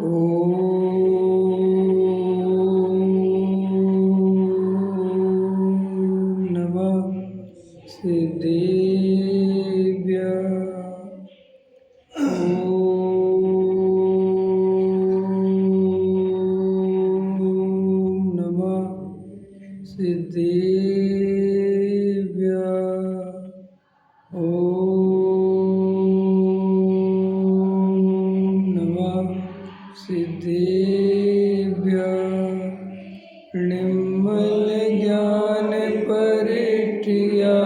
ॐ नमः सिद्धेभ्यः। ॐ नमः सिद्धेभ्यः। ॐ नमः सिद्धेभ्यः। निर्मल ज्ञान परिठिया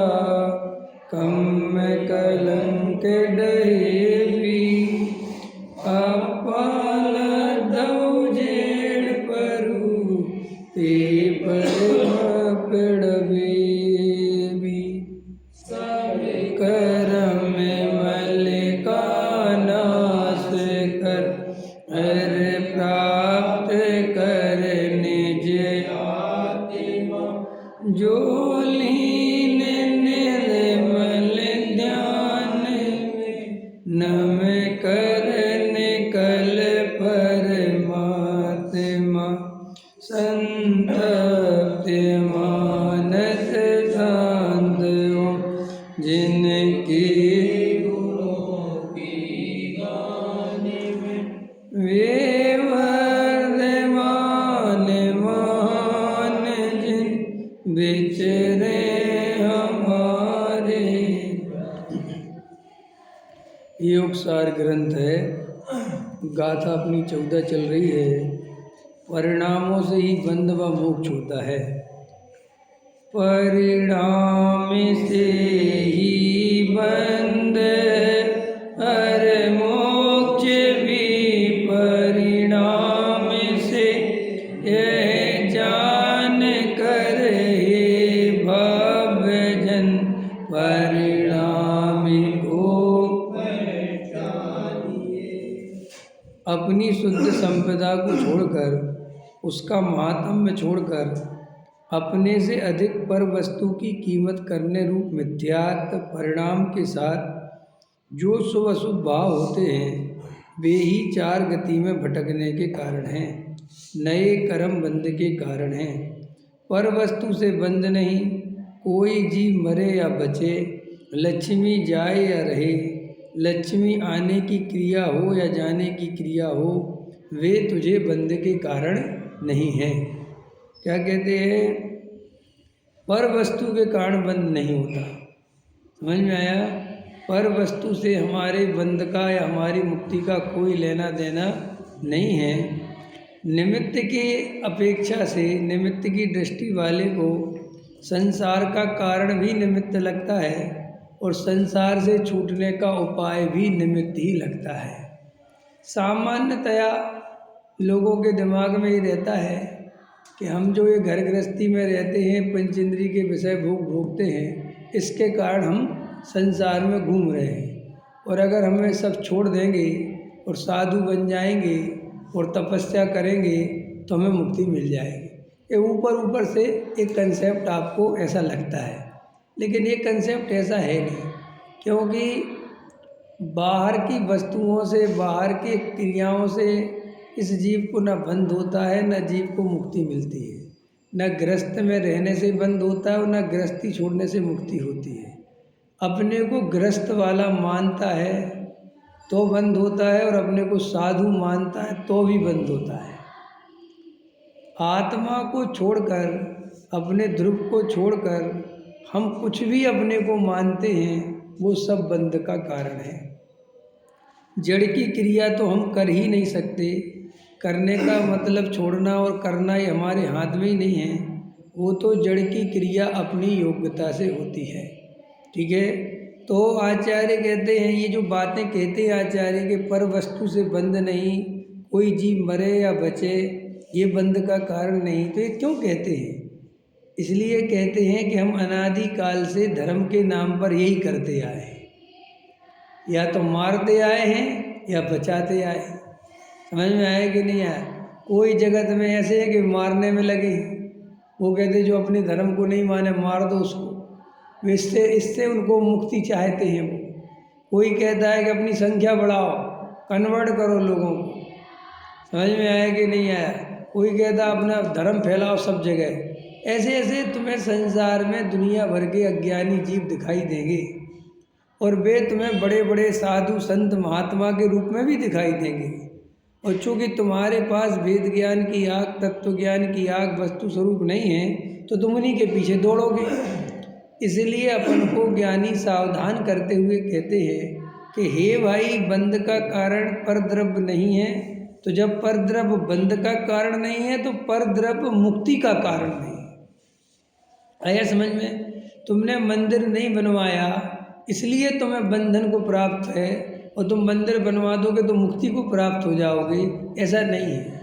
कम कलंक डहेबी। अपाल दौजेड़ परु ते पर पड़बेबी। करम मल का नाश कर हर प्राप्त कर निज आत्मा। जो लीन निर्मल ध्यान में नम कर निकल परमात्मा। संतप्त मानस शांत हो जिनके गुणों की गान में। वे वर्धमान महान जिन विचरे हमारे। योगसार ग्रंथ है। गाथा अपनी 14 चल रही है। परिणामों से ही बंध व मोक्ष होता है। परिणाम से ही बंध हर मोक्ष भी परिणाम से। यह जान कर हे भवजन परिणाम को पहचानिए। अपनी शुद्ध संपदा को छोड़कर, उसका महात्म्य छोड़कर, अपने से अधिक पर वस्तु की कीमत करने रूप मिथ्यात्व परिणाम के साथ जो शुभ अशुभ भाव होते हैं, वे ही 4 गति में भटकने के कारण हैं, नए कर्म बंध के कारण हैं। पर वस्तु से बंध नहीं, कोई जीव मरे या बचे, लक्ष्मी जाए या रहे, लक्ष्मी आने की क्रिया हो या जाने की क्रिया हो, वे तुझे बंध के कारण नहीं हैं। क्या कहते हैं? पर वस्तु के कारण बंध नहीं होता। समझ में आया? पर वस्तु से हमारे बंध का या हमारी मुक्ति का कोई लेना देना नहीं है। निमित्त की अपेक्षा से, निमित्त की दृष्टि वाले को संसार का कारण भी निमित्त लगता है और संसार से छूटने का उपाय भी निमित्त ही लगता है। सामान्यतया लोगों के दिमाग में ही रहता है कि हम जो ये घर गृहस्थी में रहते हैं, पंचेंद्रिय के विषय भोगते हैं, इसके कारण हम संसार में घूम रहे हैं। और अगर हमें सब छोड़ देंगे और साधु बन जाएंगे और तपस्या करेंगे तो हमें मुक्ति मिल जाएगी। ये ऊपर ऊपर से एक कंसेप्ट आपको ऐसा लगता है, लेकिन ये कंसेप्ट ऐसा है नहीं। क्योंकि बाहर की वस्तुओं से, बाहर की क्रियाओं से इस जीव को न बंध होता है, न जीव को मुक्ति मिलती है। न गृहस्थ में रहने से बंध होता है और न गृहस्थी छोड़ने से मुक्ति होती है। अपने को गृहस्थ वाला मानता है तो बंध होता है, और अपने को साधु मानता है तो भी बंध होता है। आत्मा को छोड़कर, अपने ध्रुव को छोड़कर हम कुछ भी अपने को मानते हैं, वो सब बंध का कारण है। जड़ की क्रिया तो हम कर ही नहीं सकते। करने का मतलब छोड़ना और करना ये हमारे हाथ में ही नहीं है। वो तो जड़ की क्रिया अपनी योग्यता से होती है। ठीक है? तो आचार्य कहते हैं, ये जो बातें कहते हैं आचार्य के, पर वस्तु से बंध नहीं, कोई जीव मरे या बचे, ये बंध का कारण नहीं। तो ये क्यों कहते हैं? इसलिए कहते हैं कि हम अनादि काल से धर्म के नाम पर यही करते आए हैं। या तो मारते आए हैं या बचाते आए। समझ में आया कि नहीं आया? कोई जगत में ऐसे है कि मारने में लगे। वो कहते जो अपने धर्म को नहीं माने मार दो उसको। इससे उनको मुक्ति चाहते हैं वो। कोई कहता है कि अपनी संख्या बढ़ाओ, कन्वर्ट करो लोगों को। समझ में आया कि नहीं आया? कोई कहता अपना धर्म फैलाओ सब जगह। ऐसे ऐसे तुम्हें संसार में दुनिया भर के अज्ञानी जीव दिखाई देंगे और वे तुम्हें बड़े बड़े साधु संत महात्मा के रूप में भी दिखाई देंगे। और चूंकि तुम्हारे पास वेद ज्ञान की आग, तत्व ज्ञान की आग वस्तु स्वरूप नहीं है, तो तुम उन्हीं के पीछे दौड़ोगे। इसलिए अपन को ज्ञानी सावधान करते हुए कहते हैं कि हे भाई, बंध का कारण परद्रव्य नहीं है। तो जब परद्रव्य बंध का कारण नहीं है तो परद्रव्य मुक्ति का कारण नहीं है। आया समझ में? तुमने मंदिर नहीं बनवाया इसलिए तुम्हें बंधन को प्राप्त है, और तुम मंदिर बनवा दोगे तो मुक्ति को प्राप्त हो जाओगे, ऐसा नहीं है।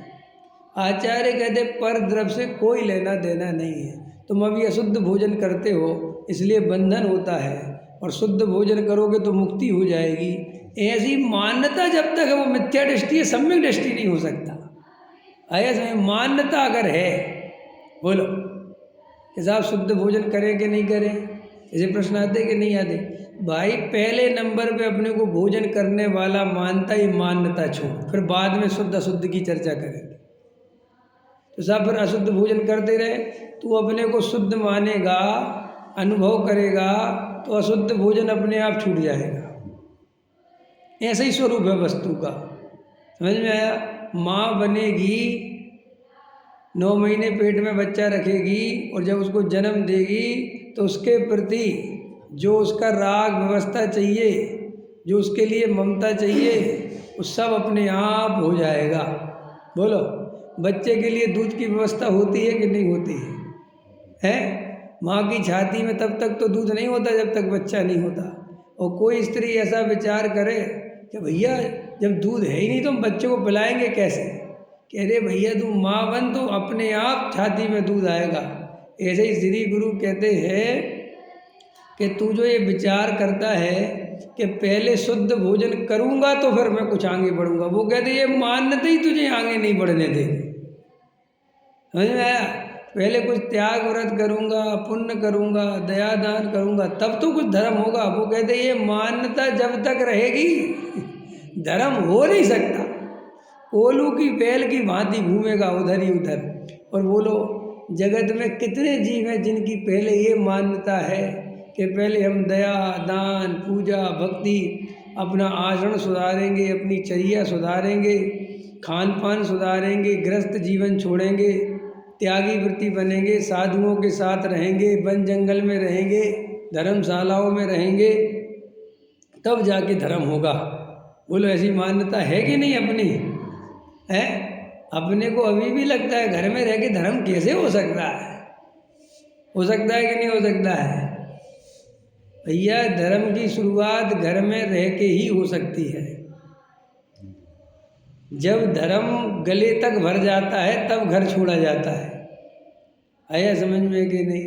आचार्य कहते परद्रव्य से कोई लेना देना नहीं है। तुम अभी अशुद्ध भोजन करते हो इसलिए बंधन होता है, और शुद्ध भोजन करोगे तो मुक्ति हो जाएगी। ऐसी मान्यता जब तक है वो मिथ्या दृष्टि है, सम्यक दृष्टि नहीं हो सकता। आया समय? मान्यता अगर है, बोलो कि साहब शुद्ध भोजन करें कि नहीं करें, ऐसे प्रश्न आते कि नहीं आते? भाई पहले नंबर पे अपने को भोजन करने वाला मानता ही मान्यता छोड़, फिर बाद में शुद्ध अशुद्ध की चर्चा करेंगे। तो साहब फिर अशुद्ध भोजन करते रहे, तू अपने को शुद्ध मानेगा, अनुभव करेगा, तो अशुद्ध भोजन अपने आप छूट जाएगा। ऐसा ही स्वरूप है वस्तु का। समझ में आया? माँ बनेगी, 9 महीने पेट में बच्चा रखेगी, और जब उसको जन्म देगी तो उसके प्रति जो उसका राग व्यवस्था चाहिए, जो उसके लिए ममता चाहिए, वो सब अपने आप हो जाएगा। बोलो, बच्चे के लिए दूध की व्यवस्था होती है कि नहीं होती है? हैं? माँ की छाती में तब तक तो दूध नहीं होता जब तक बच्चा नहीं होता। और कोई स्त्री ऐसा विचार करे कि भैया जब दूध है ही नहीं तो हम बच्चे को पिलाएंगे कैसे? कह रहे भैया तू माँ बन तो अपने आप छाती में दूध आएगा। ऐसे ही श्री गुरु कहते हैं कि तू जो ये विचार करता है कि पहले शुद्ध भोजन करूँगा तो फिर मैं कुछ आगे बढ़ूँगा, वो कहते ये मान्यता ही तुझे आगे नहीं बढ़ने देगी। समझ में आया? पहले कुछ त्याग व्रत करूँगा, पुण्य करूँगा, दया दान करूँगा, तब तो कुछ धर्म होगा। वो कहते ये मान्यता जब तक रहेगी धर्म हो नहीं सकता। कोलू की बैल की भांति घूमेगा उधर ही उधर। और बोलो, जगत में कितने जीव हैं जिनकी पहले ये मान्यता है कि पहले हम दया दान पूजा भक्ति, अपना आचरण सुधारेंगे, अपनी चर्या सुधारेंगे, खान पान सुधारेंगे, गृहस्थ जीवन छोड़ेंगे, त्यागी वृत्ति बनेंगे, साधुओं के साथ रहेंगे, वन जंगल में रहेंगे, धर्मशालाओं में रहेंगे, तब जाके धर्म होगा। बोलो, ऐसी मान्यता है कि नहीं अपनी? है? अपने को अभी भी लगता है घर में रह के धर्म कैसे हो सकता है? हो सकता है कि नहीं हो सकता है? भैया धर्म की शुरुआत घर में रह के ही हो सकती है। जब धर्म गले तक भर जाता है तब घर छोड़ा जाता है। आया समझ में कि नहीं?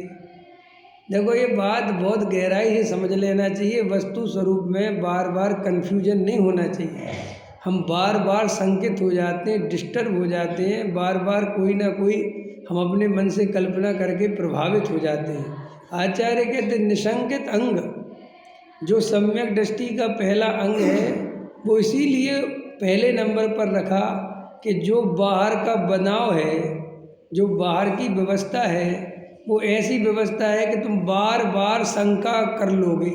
देखो, ये बात बहुत गहराई से समझ लेना चाहिए। वस्तु स्वरूप में बार बार कन्फ्यूजन नहीं होना चाहिए। हम बार बार संकित हो जाते हैं, डिस्टर्ब हो जाते हैं, बार बार कोई ना कोई हम अपने मन से कल्पना करके प्रभावित हो जाते हैं। आचार्य कहते निशंकित अंग जो सम्यक दृष्टि का पहला अंग है, वो इसीलिए पहले नंबर पर रखा कि जो बाहर का बनाव है, जो बाहर की व्यवस्था है, वो ऐसी व्यवस्था है कि तुम बार बार शंका कर लोगे,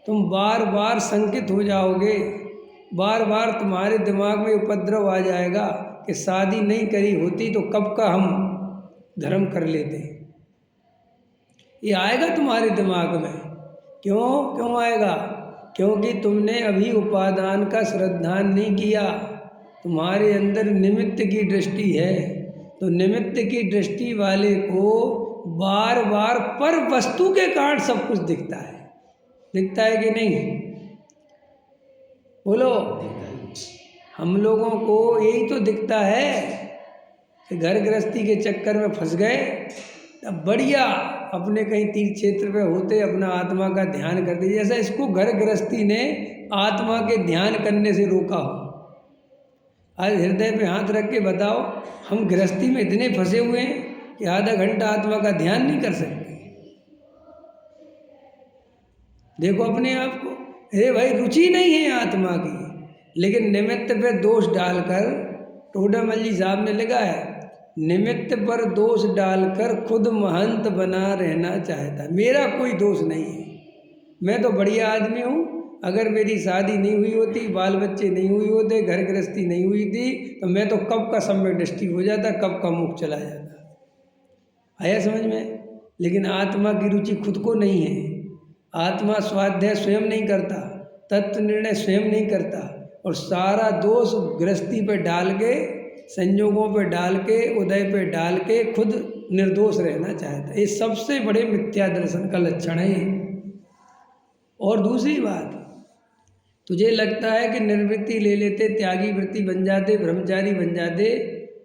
तुम बार बार शंकित हो जाओगे, बार बार तुम्हारे दिमाग में उपद्रव आ जाएगा कि शादी नहीं करी होती तो कब का हम धर्म कर लेते। ये आएगा तुम्हारे दिमाग में। क्यों आएगा? क्योंकि तुमने अभी उपादान का श्रद्धान नहीं किया। तुम्हारे अंदर निमित्त की दृष्टि है, तो निमित्त की दृष्टि वाले को बार बार पर वस्तु के कारण सब कुछ दिखता है। दिखता है कि नहीं? बोलो, हम लोगों को यही तो दिखता है कि घर गृहस्थी के चक्कर में फंस गए। तब बढ़िया अपने कहीं तीर्थ क्षेत्र में होते अपना आत्मा का ध्यान करते, जैसा इसको घर गृहस्थी ने आत्मा के ध्यान करने से रोका हो। आज हृदय पे हाथ रख के बताओ, हम गृहस्थी में इतने फंसे हुए हैं कि आधा घंटा आत्मा का ध्यान नहीं कर सकते। देखो अपने आप को, अरे भाई रुचि नहीं है आत्मा की, लेकिन निमित्त पे दोष डालकर टोडामल जी साहब ने लिखा है, निमित्त पर दोष डालकर खुद महंत बना रहना चाहता। मेरा कोई दोष नहीं है, मैं तो बढ़िया आदमी हूँ। अगर मेरी शादी नहीं हुई होती, बाल बच्चे नहीं हुए होते, घर गृहस्थी नहीं हुई थी, तो मैं तो कब का सम्यक दृष्टि हो जाता, कब का मुख चला जाता। आया समझ में? लेकिन आत्मा की रुचि खुद को नहीं है। आत्मा स्वाध्याय स्वयं नहीं करता, तत्व निर्णय स्वयं नहीं करता, और सारा दोष गृहस्थी पे डाल के, संयोगों पे डाल के, उदय पे डाल के खुद निर्दोष रहना चाहता है। ये सबसे बड़े मिथ्या दर्शन का लक्षण है। और दूसरी बात, तुझे लगता है कि निर्वृत्ति ले लेते, त्यागी वृत्ति बन जाते, ब्रह्मचारी बन जाते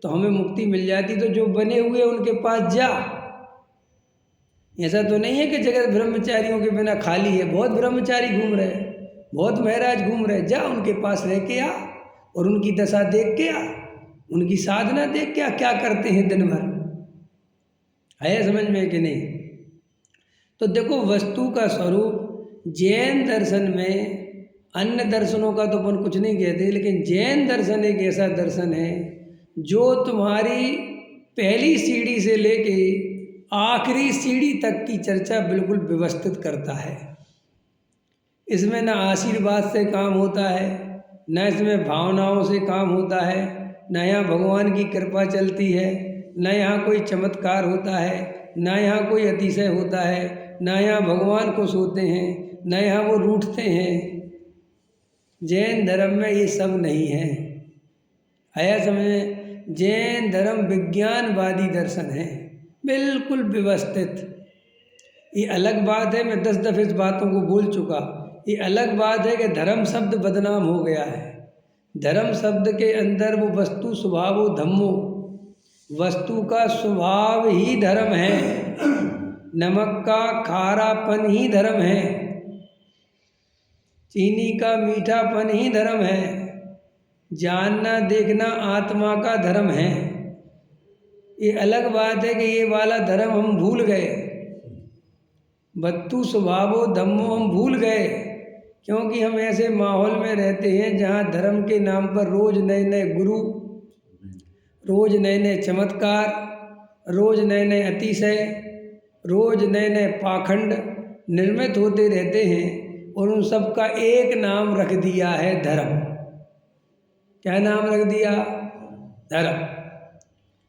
तो हमें मुक्ति मिल जाती, तो जो बने हुए उनके पास जा। ऐसा तो नहीं है कि जगत ब्रह्मचारियों के बिना खाली है, बहुत ब्रह्मचारी घूम रहे, बहुत महाराज घूम रहे। जा उनके पास रह के आ और उनकी दशा देख के आ, उनकी साधना देख के आ, क्या करते हैं दिन भर। है समझ में कि नहीं? तो देखो, वस्तु का स्वरूप जैन दर्शन में, अन्य दर्शनों का तो अपन कुछ नहीं कहते, लेकिन जैन दर्शन एक ऐसा दर्शन है जो तुम्हारी पहली सीढ़ी से लेके आखिरी सीढ़ी तक की चर्चा बिल्कुल व्यवस्थित करता है। इसमें न आशीर्वाद से काम होता है, न इसमें भावनाओं से काम होता है, न यहाँ भगवान की कृपा चलती है, न यहाँ कोई चमत्कार होता है, न यहाँ कोई अतिशय होता है, न यहाँ भगवान खुश होते हैं, न यहाँ वो रूठते हैं। जैन धर्म में ये सब नहीं है। आया समझ में? जैन धर्म विज्ञानवादी दर्शन है, बिल्कुल व्यवस्थित। ये अलग बात है, मैं 10 दफ़े इस बातों को बोल चुका। ये अलग बात है कि धर्म शब्द बदनाम हो गया है। धर्म शब्द के अंदर वो वस्तु स्वभावो धम्मो, वस्तु का स्वभाव ही धर्म है। नमक का खारापन ही धर्म है, चीनी का मीठापन ही धर्म है, जानना देखना आत्मा का धर्म है। ये अलग बात है कि ये वाला धर्म हम भूल गए, वस्तु स्वभावो धम्मो हम भूल गए, क्योंकि हम ऐसे माहौल में रहते हैं जहाँ धर्म के नाम पर रोज़ नए नए गुरु, रोज़ नए नए चमत्कार, रोज़ नए नए अतिशय, रोज़ नए नए पाखंड निर्मित होते रहते हैं, और उन सब का एक नाम रख दिया है धर्म। क्या नाम रख दिया? धर्म।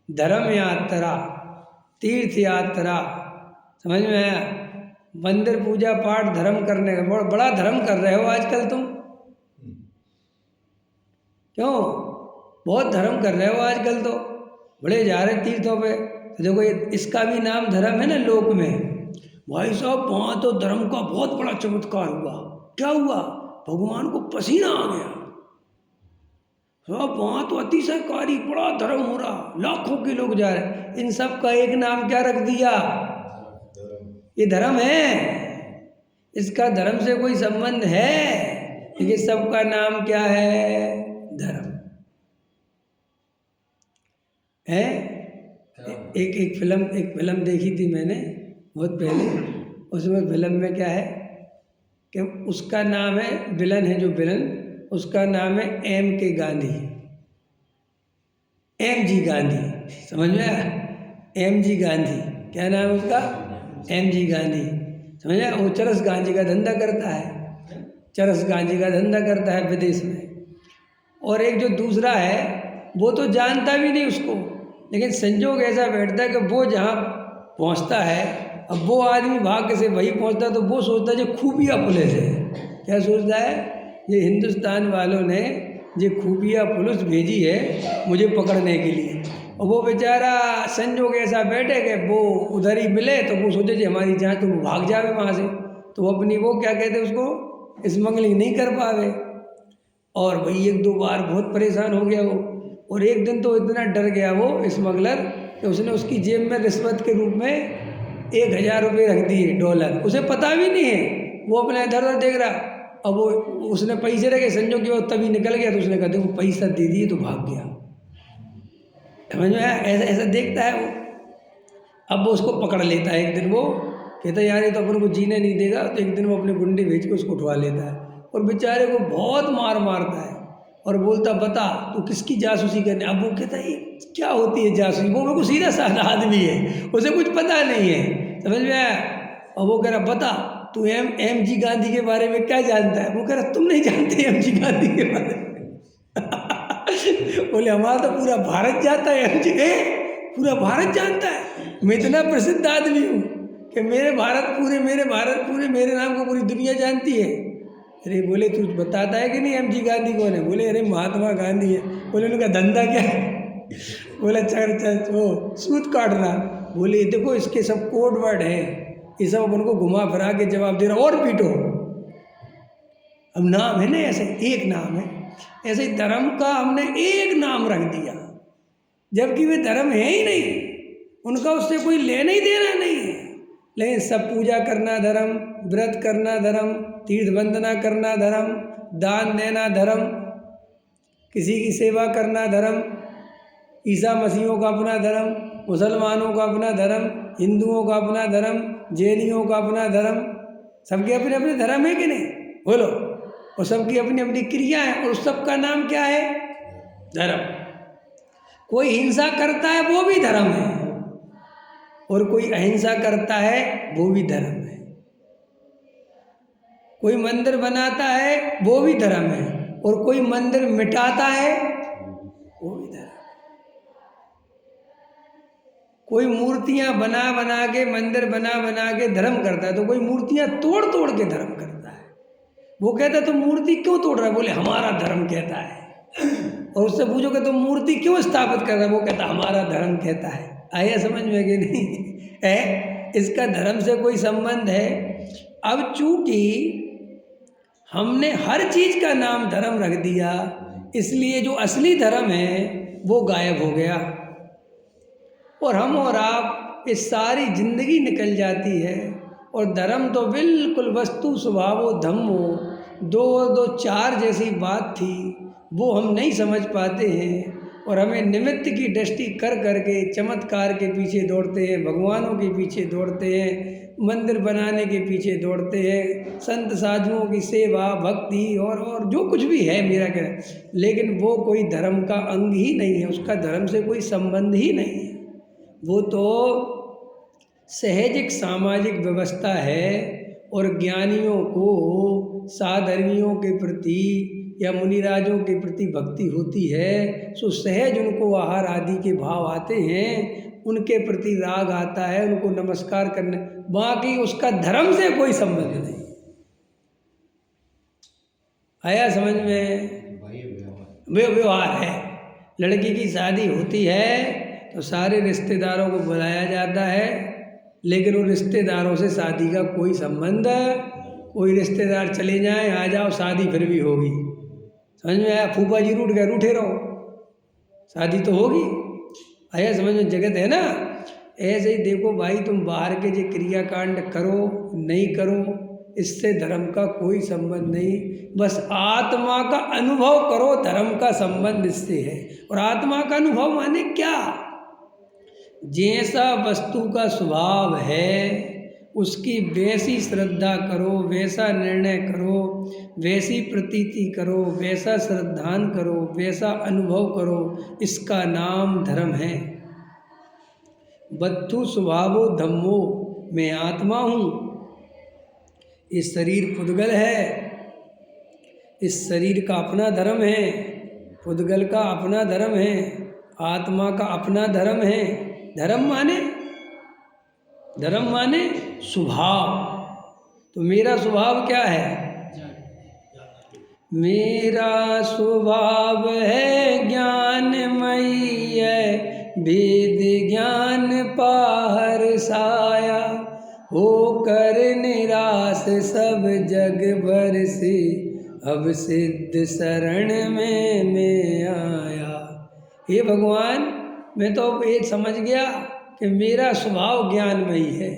धर्म यात्रा, तीर्थ यात्रा, समझ में आया? मंदिर पूजा पाठ धर्म करने का बड़ा धर्म कर रहे हो आजकल तुम, क्यों? बहुत धर्म कर रहे हो आजकल, तो बड़े जा रहे तीर्थों पे। तो देखो, इसका भी नाम धर्म है ना लोक में। भाई साहब, वहाँ तो धर्म का बहुत बड़ा चमत्कार हुआ। क्या हुआ? भगवान को पसीना आ गया। साहब, वहाँ तो अतिशयकारी बड़ा धर्म हो रहा, लाखों के लोग जा रहे। इन सब का एक नाम क्या रख दिया? ये धर्म है। इसका धर्म से कोई संबंध है, लेकिन सबका नाम क्या है? धर्म है। एक फिल्म देखी थी मैंने बहुत पहले। उसमें फिल्म में क्या है कि उसका नाम है, विलन है जो विलन, उसका नाम है M.K. गांधी, M.G. गांधी। समझ में आया? M.G. गांधी, क्या नाम है उसका? M.G. गांधी। समझ आया? वो चरस गांजी का धंधा करता है, चरस गांजी का धंधा करता है विदेश में। और एक जो दूसरा है वो तो जानता भी नहीं उसको, लेकिन संजोग ऐसा बैठता है कि वो जहाँ पहुँचता है, अब वो आदमी भाग्य से वही पहुँचता है, तो वो सोचता है जो खुफिया पुलिस है। क्या सोचता है? ये हिंदुस्तान वालों ने जो खुफिया पुलिस भेजी है मुझे पकड़ने के लिए। और वो बेचारा संजोग ऐसा बैठे कि वो उधर ही मिले, तो वो सोचे जी हमारी जान, तो वो भाग जावे वहाँ से। तो वो अपनी वो क्या कहते उसको, स्मगलिंग नहीं कर पावे। और वही 1-2 बार बहुत परेशान हो गया वो। और एक दिन तो इतना डर गया वो स्मगलर कि उसने उसकी जेब में रिश्वत के रूप में 1000 रुपये रख दिए, $। उसे पता भी नहीं है, वो अपना इधर उधर देख रहा। अब वो उसने पैसे रखे, संजोग की वो तभी निकल गया, तो उसने कहते वो पैसा दे दिए तो भाग गया। समझ में आया? ऐसा देखता है वो। अब वो उसको पकड़ लेता है एक दिन। वो कहता है यार ये तो अपन को जीने नहीं देगा, तो एक दिन वो अपने गुंडे भेज के उसको उठवा लेता है और बेचारे को बहुत मार मारता है। और बोलता बता तू किसकी जासूसी करने। अब वो कहता है ये क्या होती है जासूसी, वो मेरे को सीधा साधा आदमी है, उसे कुछ पता नहीं है, समझ में आया। और वो कह रहा बता तू एम जी गांधी के बारे में क्या जानता है। वो कह रहा तुम नहीं जानते एम जी गांधी के बारे में। बोले हमारा तो पूरा भारत जानता है एम जी। पूरा भारत जानता है, मैं इतना प्रसिद्ध आदमी हूँ कि मेरे भारत पूरे मेरे नाम को पूरी दुनिया जानती है। अरे बोले तू बताता है कि नहीं एम जी गांधी कौन है। बोले अरे महात्मा गांधी है। बोले उनका धंधा क्या है। बोला चल वो सूत काटना। बोले देखो इसके सब कोड वर्ड है, ये सब अपन को घुमा फिरा के जवाब दे रहा और पीटो। अब नाम है ना, ऐसे एक नाम है, ऐसे ही धर्म का हमने एक नाम रख दिया, जबकि वे धर्म है ही नहीं, उनका उससे कोई लेना ही देना नहीं है। लेकिन सब पूजा करना धर्म, व्रत करना धर्म, तीर्थ वंदना करना धर्म, दान देना धर्म, किसी की सेवा करना धर्म, ईसा मसीहों का अपना धर्म, मुसलमानों का अपना धर्म, हिंदुओं का अपना धर्म, जैनियों का अपना धर्म, सबके अपने अपने धर्म है कि नहीं बोलो। और सबकी अपनी अपनी क्रिया है और सबका नाम क्या है धर्म। कोई हिंसा करता है वो भी धर्म है, और कोई अहिंसा करता है वो भी धर्म है। कोई मंदिर बनाता है वो भी धर्म है, और कोई मंदिर मिटाता है वो भी धर्म है। कोई मूर्तियां बना बना के, मंदिर बना बना के धर्म करता है, तो कोई मूर्तियां तोड़ तोड़ के धर्म करता है। वो कहता है तुम मूर्ति क्यों तोड़ रहा है। बोले हमारा धर्म कहता है। और उससे पूछोगे तुम मूर्ति क्यों स्थापित कर रहा है। वो कहता हमारा धर्म कहता है। आया समझ में कि नहीं है, इसका धर्म से कोई संबंध है। अब चूंकि हमने हर चीज का नाम धर्म रख दिया, इसलिए जो असली धर्म है वो गायब हो गया, और हम और आप इस सारी जिंदगी निकल जाती है। और धर्म तो बिल्कुल वस्तु स्वभावो धम्मो, दो दो चार जैसी बात थी, वो हम नहीं समझ पाते हैं। और हमें निमित्त की दृष्टि कर करके चमत्कार के पीछे दौड़ते हैं, भगवानों के पीछे दौड़ते हैं, मंदिर बनाने के पीछे दौड़ते हैं, संत साधुओं की सेवा भक्ति और जो कुछ भी है मेरा कहना, लेकिन वो कोई धर्म का अंग ही नहीं है, उसका धर्म से कोई संबंध ही नहीं है। वो तो सहजिक सामाजिक व्यवस्था है। और ज्ञानियों को साधर्मियों के प्रति या मुनिराजों के प्रति भक्ति होती है, सो सहज उनको आहार आदि के भाव आते हैं, उनके प्रति राग आता है, उनको नमस्कार करने, बाकी उसका धर्म से कोई संबंध नहीं। आया समझ में। व्यवहार है। लड़की की शादी होती है तो सारे रिश्तेदारों को बुलाया जाता है, लेकिन उन रिश्तेदारों से शादी का कोई संबंध, कोई रिश्तेदार चले जाएं आ जाओ शादी फिर भी होगी। समझ में आया। फूफा जी रूठ गए, रूठे रहो, शादी तो होगी। आया समझ में। जगत है ना। ऐसे ही देखो भाई, तुम बाहर के जो क्रियाकांड करो नहीं करो, इससे धर्म का कोई संबंध नहीं। बस आत्मा का अनुभव करो, धर्म का संबंध इससे है। और आत्मा का अनुभव माने क्या। जैसा वस्तु का स्वभाव है उसकी वैसी श्रद्धा करो, वैसा निर्णय करो, वैसी प्रतीति करो, वैसा श्रद्धान करो, वैसा अनुभव करो, इसका नाम धर्म है। बद्धु स्वभावो धम्मो, मैं आत्मा हूँ, इस शरीर पुद्गल है, इस शरीर का अपना धर्म है, पुद्गल का अपना धर्म है, आत्मा का अपना धर्म है। धर्म माने स्वभाव। तो मेरा स्वभाव क्या है। मेरा स्वभाव है ज्ञानमयी है, वेद ज्ञान पाहर साया, होकर निराश सब जग भर से, अब सिद्ध शरण में मैं आया। हे भगवान, मैं तो अब ये समझ गया कि मेरा स्वभाव ज्ञानमयी है,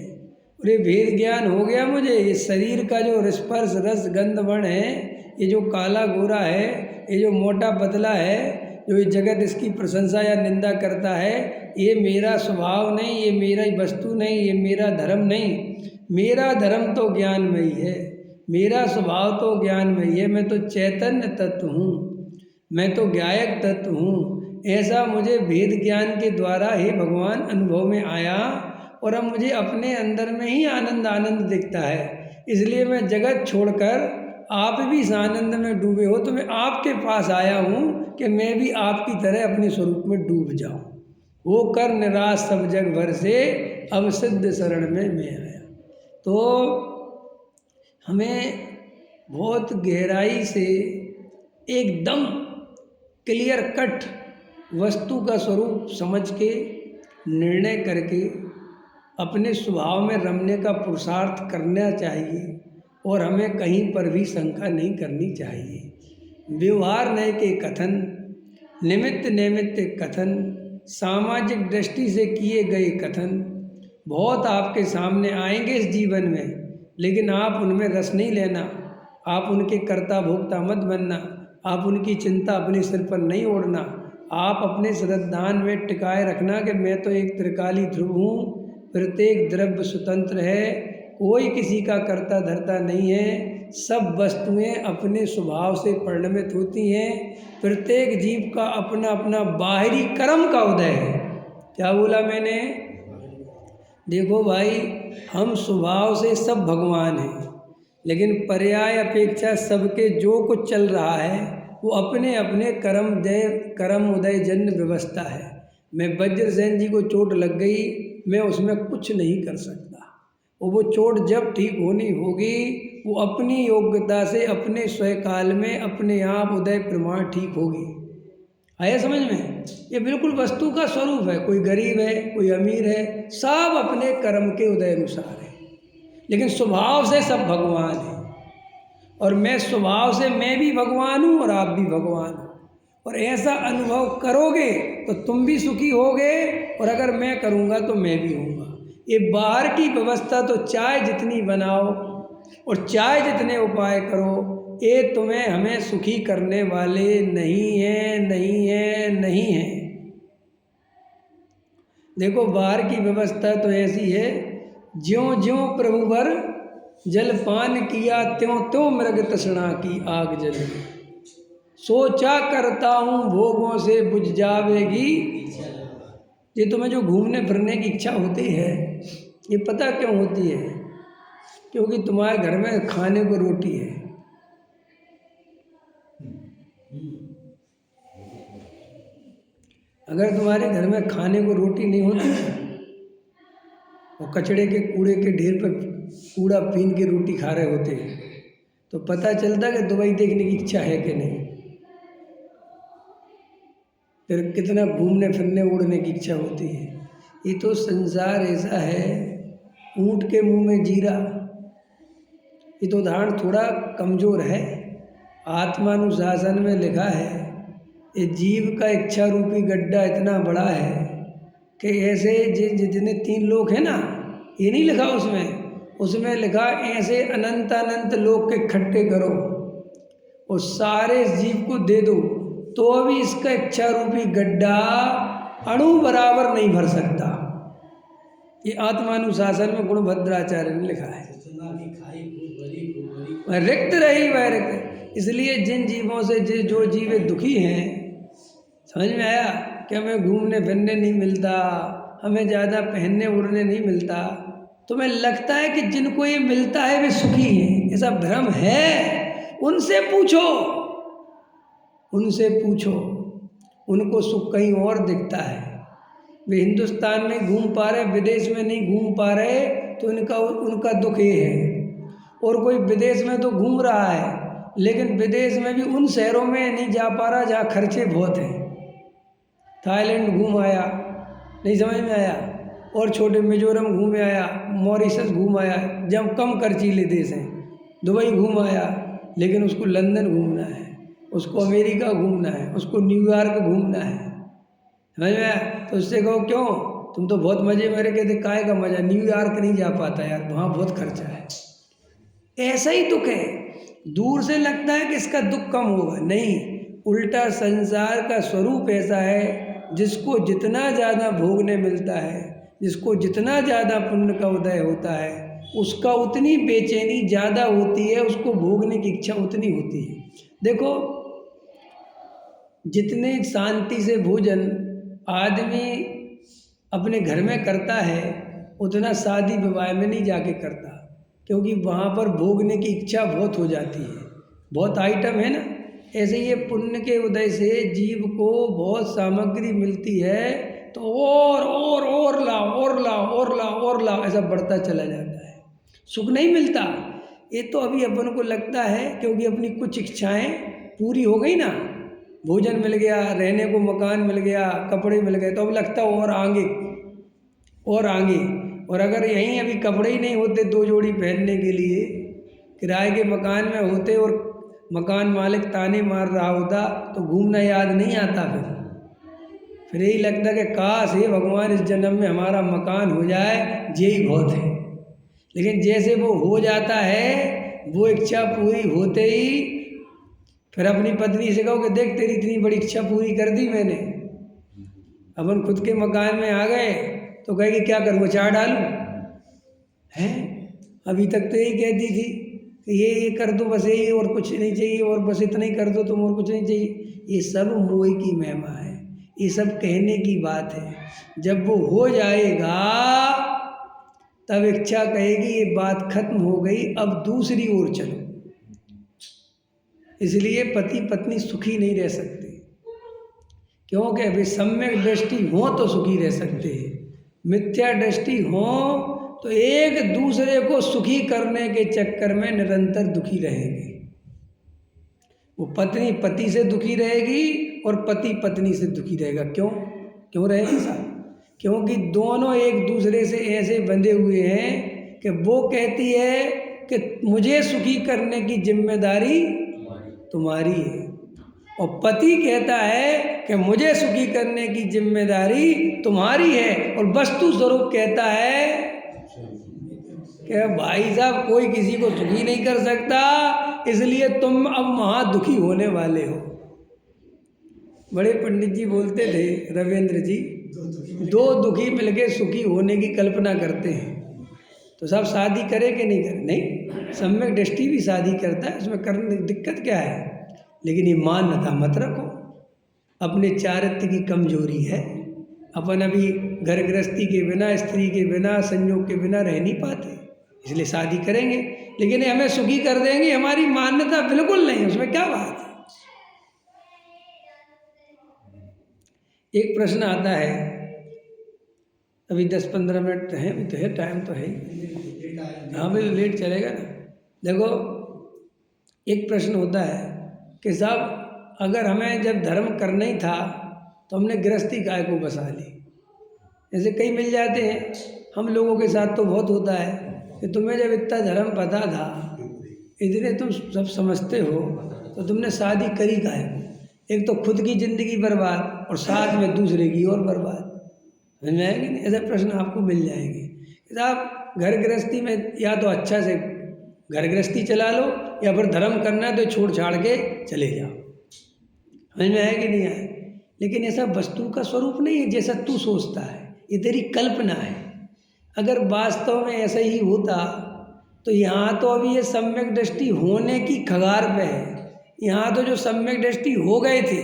और ये भेद ज्ञान हो गया मुझे। इस शरीर का जो स्पर्श रस गंध वर्ण है, ये जो काला गोरा है, ये जो मोटा पतला है, जो ये जगत इसकी प्रशंसा या निंदा करता है, ये मेरा स्वभाव नहीं, ये मेरा वस्तु नहीं, ये मेरा धर्म नहीं। मेरा धर्म तो ज्ञानमयी है, मेरा स्वभाव तो ज्ञानमयी है। मैं तो चैतन्य तत्व हूँ। मैं तो ज्ञायक तत्व हूँ, ऐसा मुझे वेद ज्ञान के द्वारा हे भगवान अनुभव में आया, और अब मुझे अपने अंदर में ही आनंद आनंद दिखता है। इसलिए मैं जगत छोड़कर, आप भी इस आनंद में डूबे हो तो मैं आपके पास आया हूँ कि मैं भी आपकी तरह अपने स्वरूप में डूब जाऊँ। वो कर निराश सब जग भर से, अब सिद्ध शरण में मैं आया। तो हमें बहुत गहराई से एकदम क्लियर कट वस्तु का स्वरूप समझ के, निर्णय करके अपने स्वभाव में रमने का पुरुषार्थ करना चाहिए, और हमें कहीं पर भी शंका नहीं करनी चाहिए। व्यवहार नय के कथन, निमित्त नैमित्त कथन, सामाजिक दृष्टि से किए गए कथन बहुत आपके सामने आएंगे इस जीवन में, लेकिन आप उनमें रस नहीं लेना, आप उनके कर्ता भोक्ता मत बनना, आप उनकी चिंता अपने सिर पर नहीं ओढ़ना। आप अपने श्रद्धान में टिकाए रखना कि मैं तो एक त्रिकाली ध्रुव हूँ, प्रत्येक द्रव्य स्वतंत्र है, कोई किसी का कर्ता धर्ता नहीं है, सब वस्तुएं अपने स्वभाव से परिणमित होती हैं, प्रत्येक जीव का अपना अपना बाहरी कर्म का उदय है। क्या बोला मैंने? देखो भाई, हम स्वभाव से सब भगवान हैं, लेकिन पर्याय अपेक्षा सबके जो कुछ चल रहा है वो अपने अपने कर्म उदय जन्य व्यवस्था है। मैं वज्रसेन जी को चोट लग गई, मैं उसमें कुछ नहीं कर सकता, और वो चोट जब ठीक होनी होगी वो अपनी योग्यता से अपने स्वकाल में अपने आप उदय प्रमाण ठीक होगी। आया समझ में? ये बिल्कुल वस्तु का स्वरूप है। कोई गरीब है, कोई अमीर है, सब अपने कर्म के उदय अनुसार है, लेकिन स्वभाव से सब भगवान हैं। और मैं स्वभाव से मैं भी भगवान हूँ और आप भी भगवान हो, और ऐसा अनुभव करोगे तो तुम भी सुखी होगे, और अगर मैं करूँगा तो मैं भी हूँगा। ये बाहर की व्यवस्था तो चाहे जितनी बनाओ और चाहे जितने उपाय करो, ये तुम्हें हमें सुखी करने वाले नहीं है, नहीं है, नहीं है। देखो, बाहर की व्यवस्था तो ऐसी है, ज्यों ज्यों प्रभु वर जलपान किया, त्यों त्यों मृग तृष्णा की आग जली, सोचा करता हूँ भोगों से बुझ जावेगी। ये तुम्हें जो घूमने फिरने की इच्छा होती है, ये पता क्यों होती है? क्योंकि तुम्हारे घर में खाने को रोटी है। अगर तुम्हारे घर में खाने को रोटी नहीं होती और कचड़े के कूड़े के ढेर पर कूड़ा पीन के रोटी खा रहे होते, तो पता चलता कि दुबई देखने की इच्छा है कि नहीं। फिर कितना घूमने फिरने उड़ने की इच्छा होती है। ये तो संसार ऐसा है, ऊँट के मुंह में जीरा। ये तो उदाहरण थोड़ा कमज़ोर है। आत्मानुशासन में लिखा है, ये जीव का इच्छा रूपी गड्ढा इतना बड़ा है कि ऐसे जितने 3 लोक हैं ना, ये नहीं लिखा उसमें लिखा ऐसे अनंत अनंत लोक के इकट्ठे करो और सारे जीव को दे दो, तो अभी इसका इच्छा रूपी गड्ढा अणु बराबर नहीं भर सकता। ये आत्मानुशासन में गुणभद्राचार्य ने लिखा है। रिक्त रही वह रिक्त। इसलिए जिन जीवों से जो जीव दुखी हैं, समझ में आया? कि हमें घूमने फिरने नहीं मिलता, हमें ज़्यादा पहनने उड़ने नहीं मिलता, तुम्हें लगता है कि जिनको ये मिलता है वे सुखी हैं, ऐसा भ्रम है। उनसे पूछो, उनको सुख कहीं और दिखता है। वे हिंदुस्तान में घूम पा रहे, विदेश में नहीं घूम पा रहे, तो उनका दुख ये है। और कोई विदेश में तो घूम रहा है, लेकिन विदेश में भी उन शहरों में नहीं जा पा रहा जहाँ खर्चे बहुत हैं। थाईलैंड घूम आया, नहीं समझ में आया, और छोटे मिजोरम घूम आया, मॉरिशस घूम आया, जब कम खर्चीले देश हैं। दुबई घूम आया, लेकिन उसको लंदन घूमना है, उसको अमेरिका घूमना है, उसको न्यूयॉर्क घूमना है। समझ में आया? तो उससे कहो क्यों, तुम तो बहुत मज़े में रहे थे, काहे का मज़ा, न्यूयॉर्क नहीं जा पाता यार, वहाँ बहुत खर्चा है। ऐसा ही दुख है। दूर से लगता है कि इसका दुख कम होगा, नहीं, उल्टा संसार का स्वरूप ऐसा है, जिसको जितना ज़्यादा भोगने मिलता है, जिसको जितना ज़्यादा पुण्य का उदय होता है, उसका उतनी बेचैनी ज़्यादा होती है, उसको भोगने की इच्छा उतनी होती है। देखो, जितने शांति से भोजन आदमी अपने घर में करता है उतना शादी विवाह में नहीं जाके करता, क्योंकि वहाँ पर भोगने की इच्छा बहुत हो जाती है, बहुत आइटम है ना। ऐसे ये पुण्य के उदय से जीव को बहुत सामग्री मिलती है, तो और लाओ और लाओ और लाओ और लाओ, ऐसा बढ़ता चला जाता है, सुख नहीं मिलता। ये तो अभी अपन को लगता है क्योंकि अपनी कुछ इच्छाएं पूरी हो गई ना, भोजन मिल गया, रहने को मकान मिल गया, कपड़े मिल गए, तो अब लगता है और आगे और आगे। और अगर यहीं अभी कपड़े ही नहीं होते 2 जोड़ी पहनने के लिए, किराए के मकान में होते और मकान मालिक ताने मार रहा होता तो घूमना याद नहीं आता। फिर यही लगता कि काश हे भगवान इस जन्म में हमारा मकान हो जाए, यही बहुत है। लेकिन जैसे वो हो जाता है, वो इच्छा पूरी होते ही फिर अपनी पत्नी से कहो कि देख तेरी इतनी बड़ी इच्छा पूरी कर दी मैंने। अपन खुद के मकान में आ गए तो कहेगी क्या करूँ, चाय डालूं? हैं, अभी तक तो यही कहती थी कि ये कर दो बस, यही और कुछ नहीं चाहिए, और बस इतना ही कर दो तुम, और कुछ नहीं चाहिए। ये सब मोह की महिमा है, ये सब कहने की बात है। जब वो हो जाएगा तब इच्छा कहेगी ये बात खत्म हो गई, अब दूसरी ओर चलो। इसलिए पति पत्नी सुखी नहीं रह सकते, क्योंकि अभी सम्यक दृष्टि हो तो सुखी रह सकते हैं, मिथ्या दृष्टि हो तो एक दूसरे को सुखी करने के चक्कर में निरंतर दुखी रहेंगे। वो पत्नी पति से दुखी रहेगी और पति पत्नी से दुखी रहेगा। क्यों रहेगी साहब? क्योंकि दोनों एक दूसरे से ऐसे बंधे हुए हैं कि वो कहती है कि मुझे सुखी करने की जिम्मेदारी तुम्हारी है, और पति कहता है कि मुझे सुखी करने की जिम्मेदारी तुम्हारी है, और वस्तु स्वरूप कहता है कि भाई साहब कोई किसी को सुखी नहीं कर सकता, इसलिए तुम अब महा दुखी होने वाले हो। बड़े पंडित जी बोलते थे, रविंद्र जी, 2 दुखी मिलके सुखी होने की कल्पना करते हैं, तो सब शादी करे कि नहीं करे? नहीं, सम्यक दृष्टि भी शादी करता है, उसमें करने दिक्कत क्या है? लेकिन ये मान्यता मत रखो, अपने चारित्र की कमजोरी है। अपन अभी घर गृहस्थी के बिना, स्त्री के बिना, संयोग के बिना रह नहीं पाते, इसलिए शादी करेंगे, लेकिन हमें सुखी कर देंगे, हमारी मान्यता बिल्कुल नहीं, उसमें क्या बात है। एक प्रश्न आता है, अभी 10-15 मिनट हैं, अभी तो है, टाइम तो है ही। हाँ भाई, लेट चलेगा ना। देखो, एक प्रश्न होता है कि साहब अगर हमें जब धर्म करना ही था तो हमने गृहस्थी काय को बसा ली। जैसे कई मिल जाते हैं, हम लोगों के साथ तो बहुत होता है कि तुम्हें जब इतना धर्म पता था, इतने तुम सब समझते हो, तो तुमने शादी करी काहे को? एक तो खुद की ज़िंदगी बर्बाद और साथ में दूसरे की और बर्बाद। समझ में आएगी नहीं? ऐसे प्रश्न आपको मिल जाएंगे। साहब घर गृहस्थी में या तो अच्छा से घर गृहस्थी चला लो, या फिर धर्म करना है तो छोड़ छाड़ के चले जाओ। समझ में आए कि नहीं आए? लेकिन ऐसा वस्तु का स्वरूप नहीं है जैसा तू सोचता है, ये तेरी कल्पना है। अगर वास्तव में ऐसा ही होता तो यहाँ तो अभी ये सम्यक दृष्टि होने की कगार पे है। यहाँ तो जो सम्यक दृष्टि हो गए थे,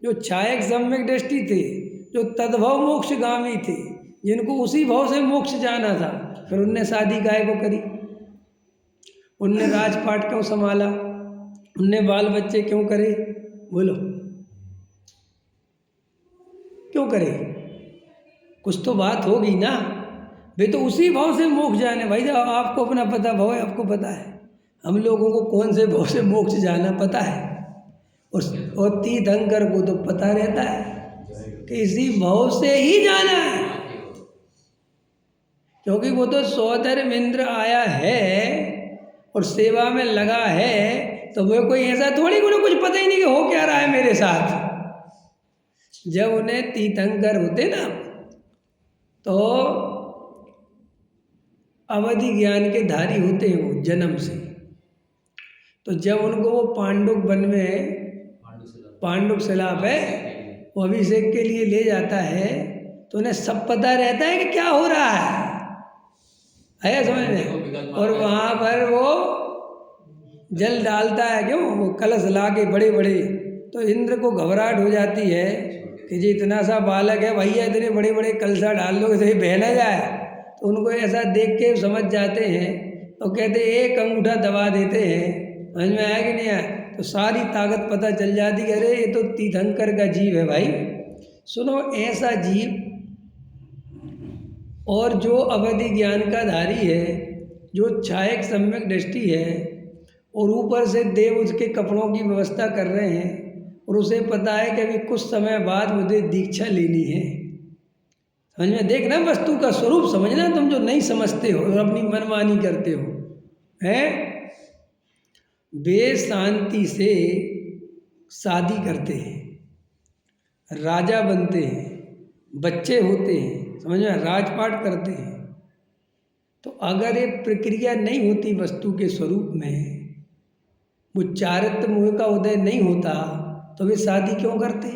जो छायक सम्यक दृष्टि थे, जो तद्भव मोक्षगामी थे, जिनको उसी भाव से मोक्ष जाना था, फिर उनने शादी काहे को करी? उनने राजपाट क्यों संभाला? उनने बाल बच्चे क्यों करे? बोलो, क्यों करे? कुछ तो बात होगी ना। वे तो उसी भाव से मोक्ष जाने। भाई साहब, आपको अपना पता भाव है, आपको पता है। हम लोगों को कौन से भाव से मोक्ष जाना पता है, और तीर्थंकर को तो पता रहता है कि इसी भाव से ही जाना है, क्योंकि वो तो सौधर्म इंद्र आया है और सेवा में लगा है, तो वो कोई ऐसा थोड़ी को कुछ पता ही नहीं कि हो क्या रहा है मेरे साथ। जब उन्हें तीर्थंकर होते ना, तो अवधि ज्ञान के धारी होते हैं वो जन्म से। तो जब उनको वो पांडुक वन में, पांडुक शिला पे वो अभिषेक के लिए ले जाता है, तो उन्हें सब पता रहता है कि क्या हो रहा है समझ में। और वहाँ पर वो जल डालता है, क्यों? वो कलश ला के बड़े बड़े, तो इंद्र को घबराहट हो जाती है कि जी इतना सा बालक है भैया, इतने बड़े बड़े कलशा डाल दो तो ये बह ना जाए। तो उनको ऐसा देख के समझ जाते हैं और कहते एक अंगूठा दबा देते हैं। समझ में आया कि नहीं आया? तो सारी ताकत पता चल जाती है, अरे ये तो तीर्थंकर का जीव है भाई। सुनो, ऐसा जीव और जो अवधि ज्ञान का धारी है, जो छायक सम्यक दृष्टि है, और ऊपर से देव उसके कपड़ों की व्यवस्था कर रहे हैं, और उसे पता है कि अभी कुछ समय बाद मुझे दीक्षा लेनी है। समझ में? देखना, वस्तु का स्वरूप समझना, तुम जो नहीं समझते हो और अपनी मनमानी करते हो हैं। वे शांति से शादी करते हैं, राजा बनते हैं, बच्चे होते हैं, समझ में? राजपाट करते हैं। तो अगर ये प्रक्रिया नहीं होती वस्तु के स्वरूप में, वो चारित्र मोह का उदय नहीं होता, तो वे शादी क्यों करते?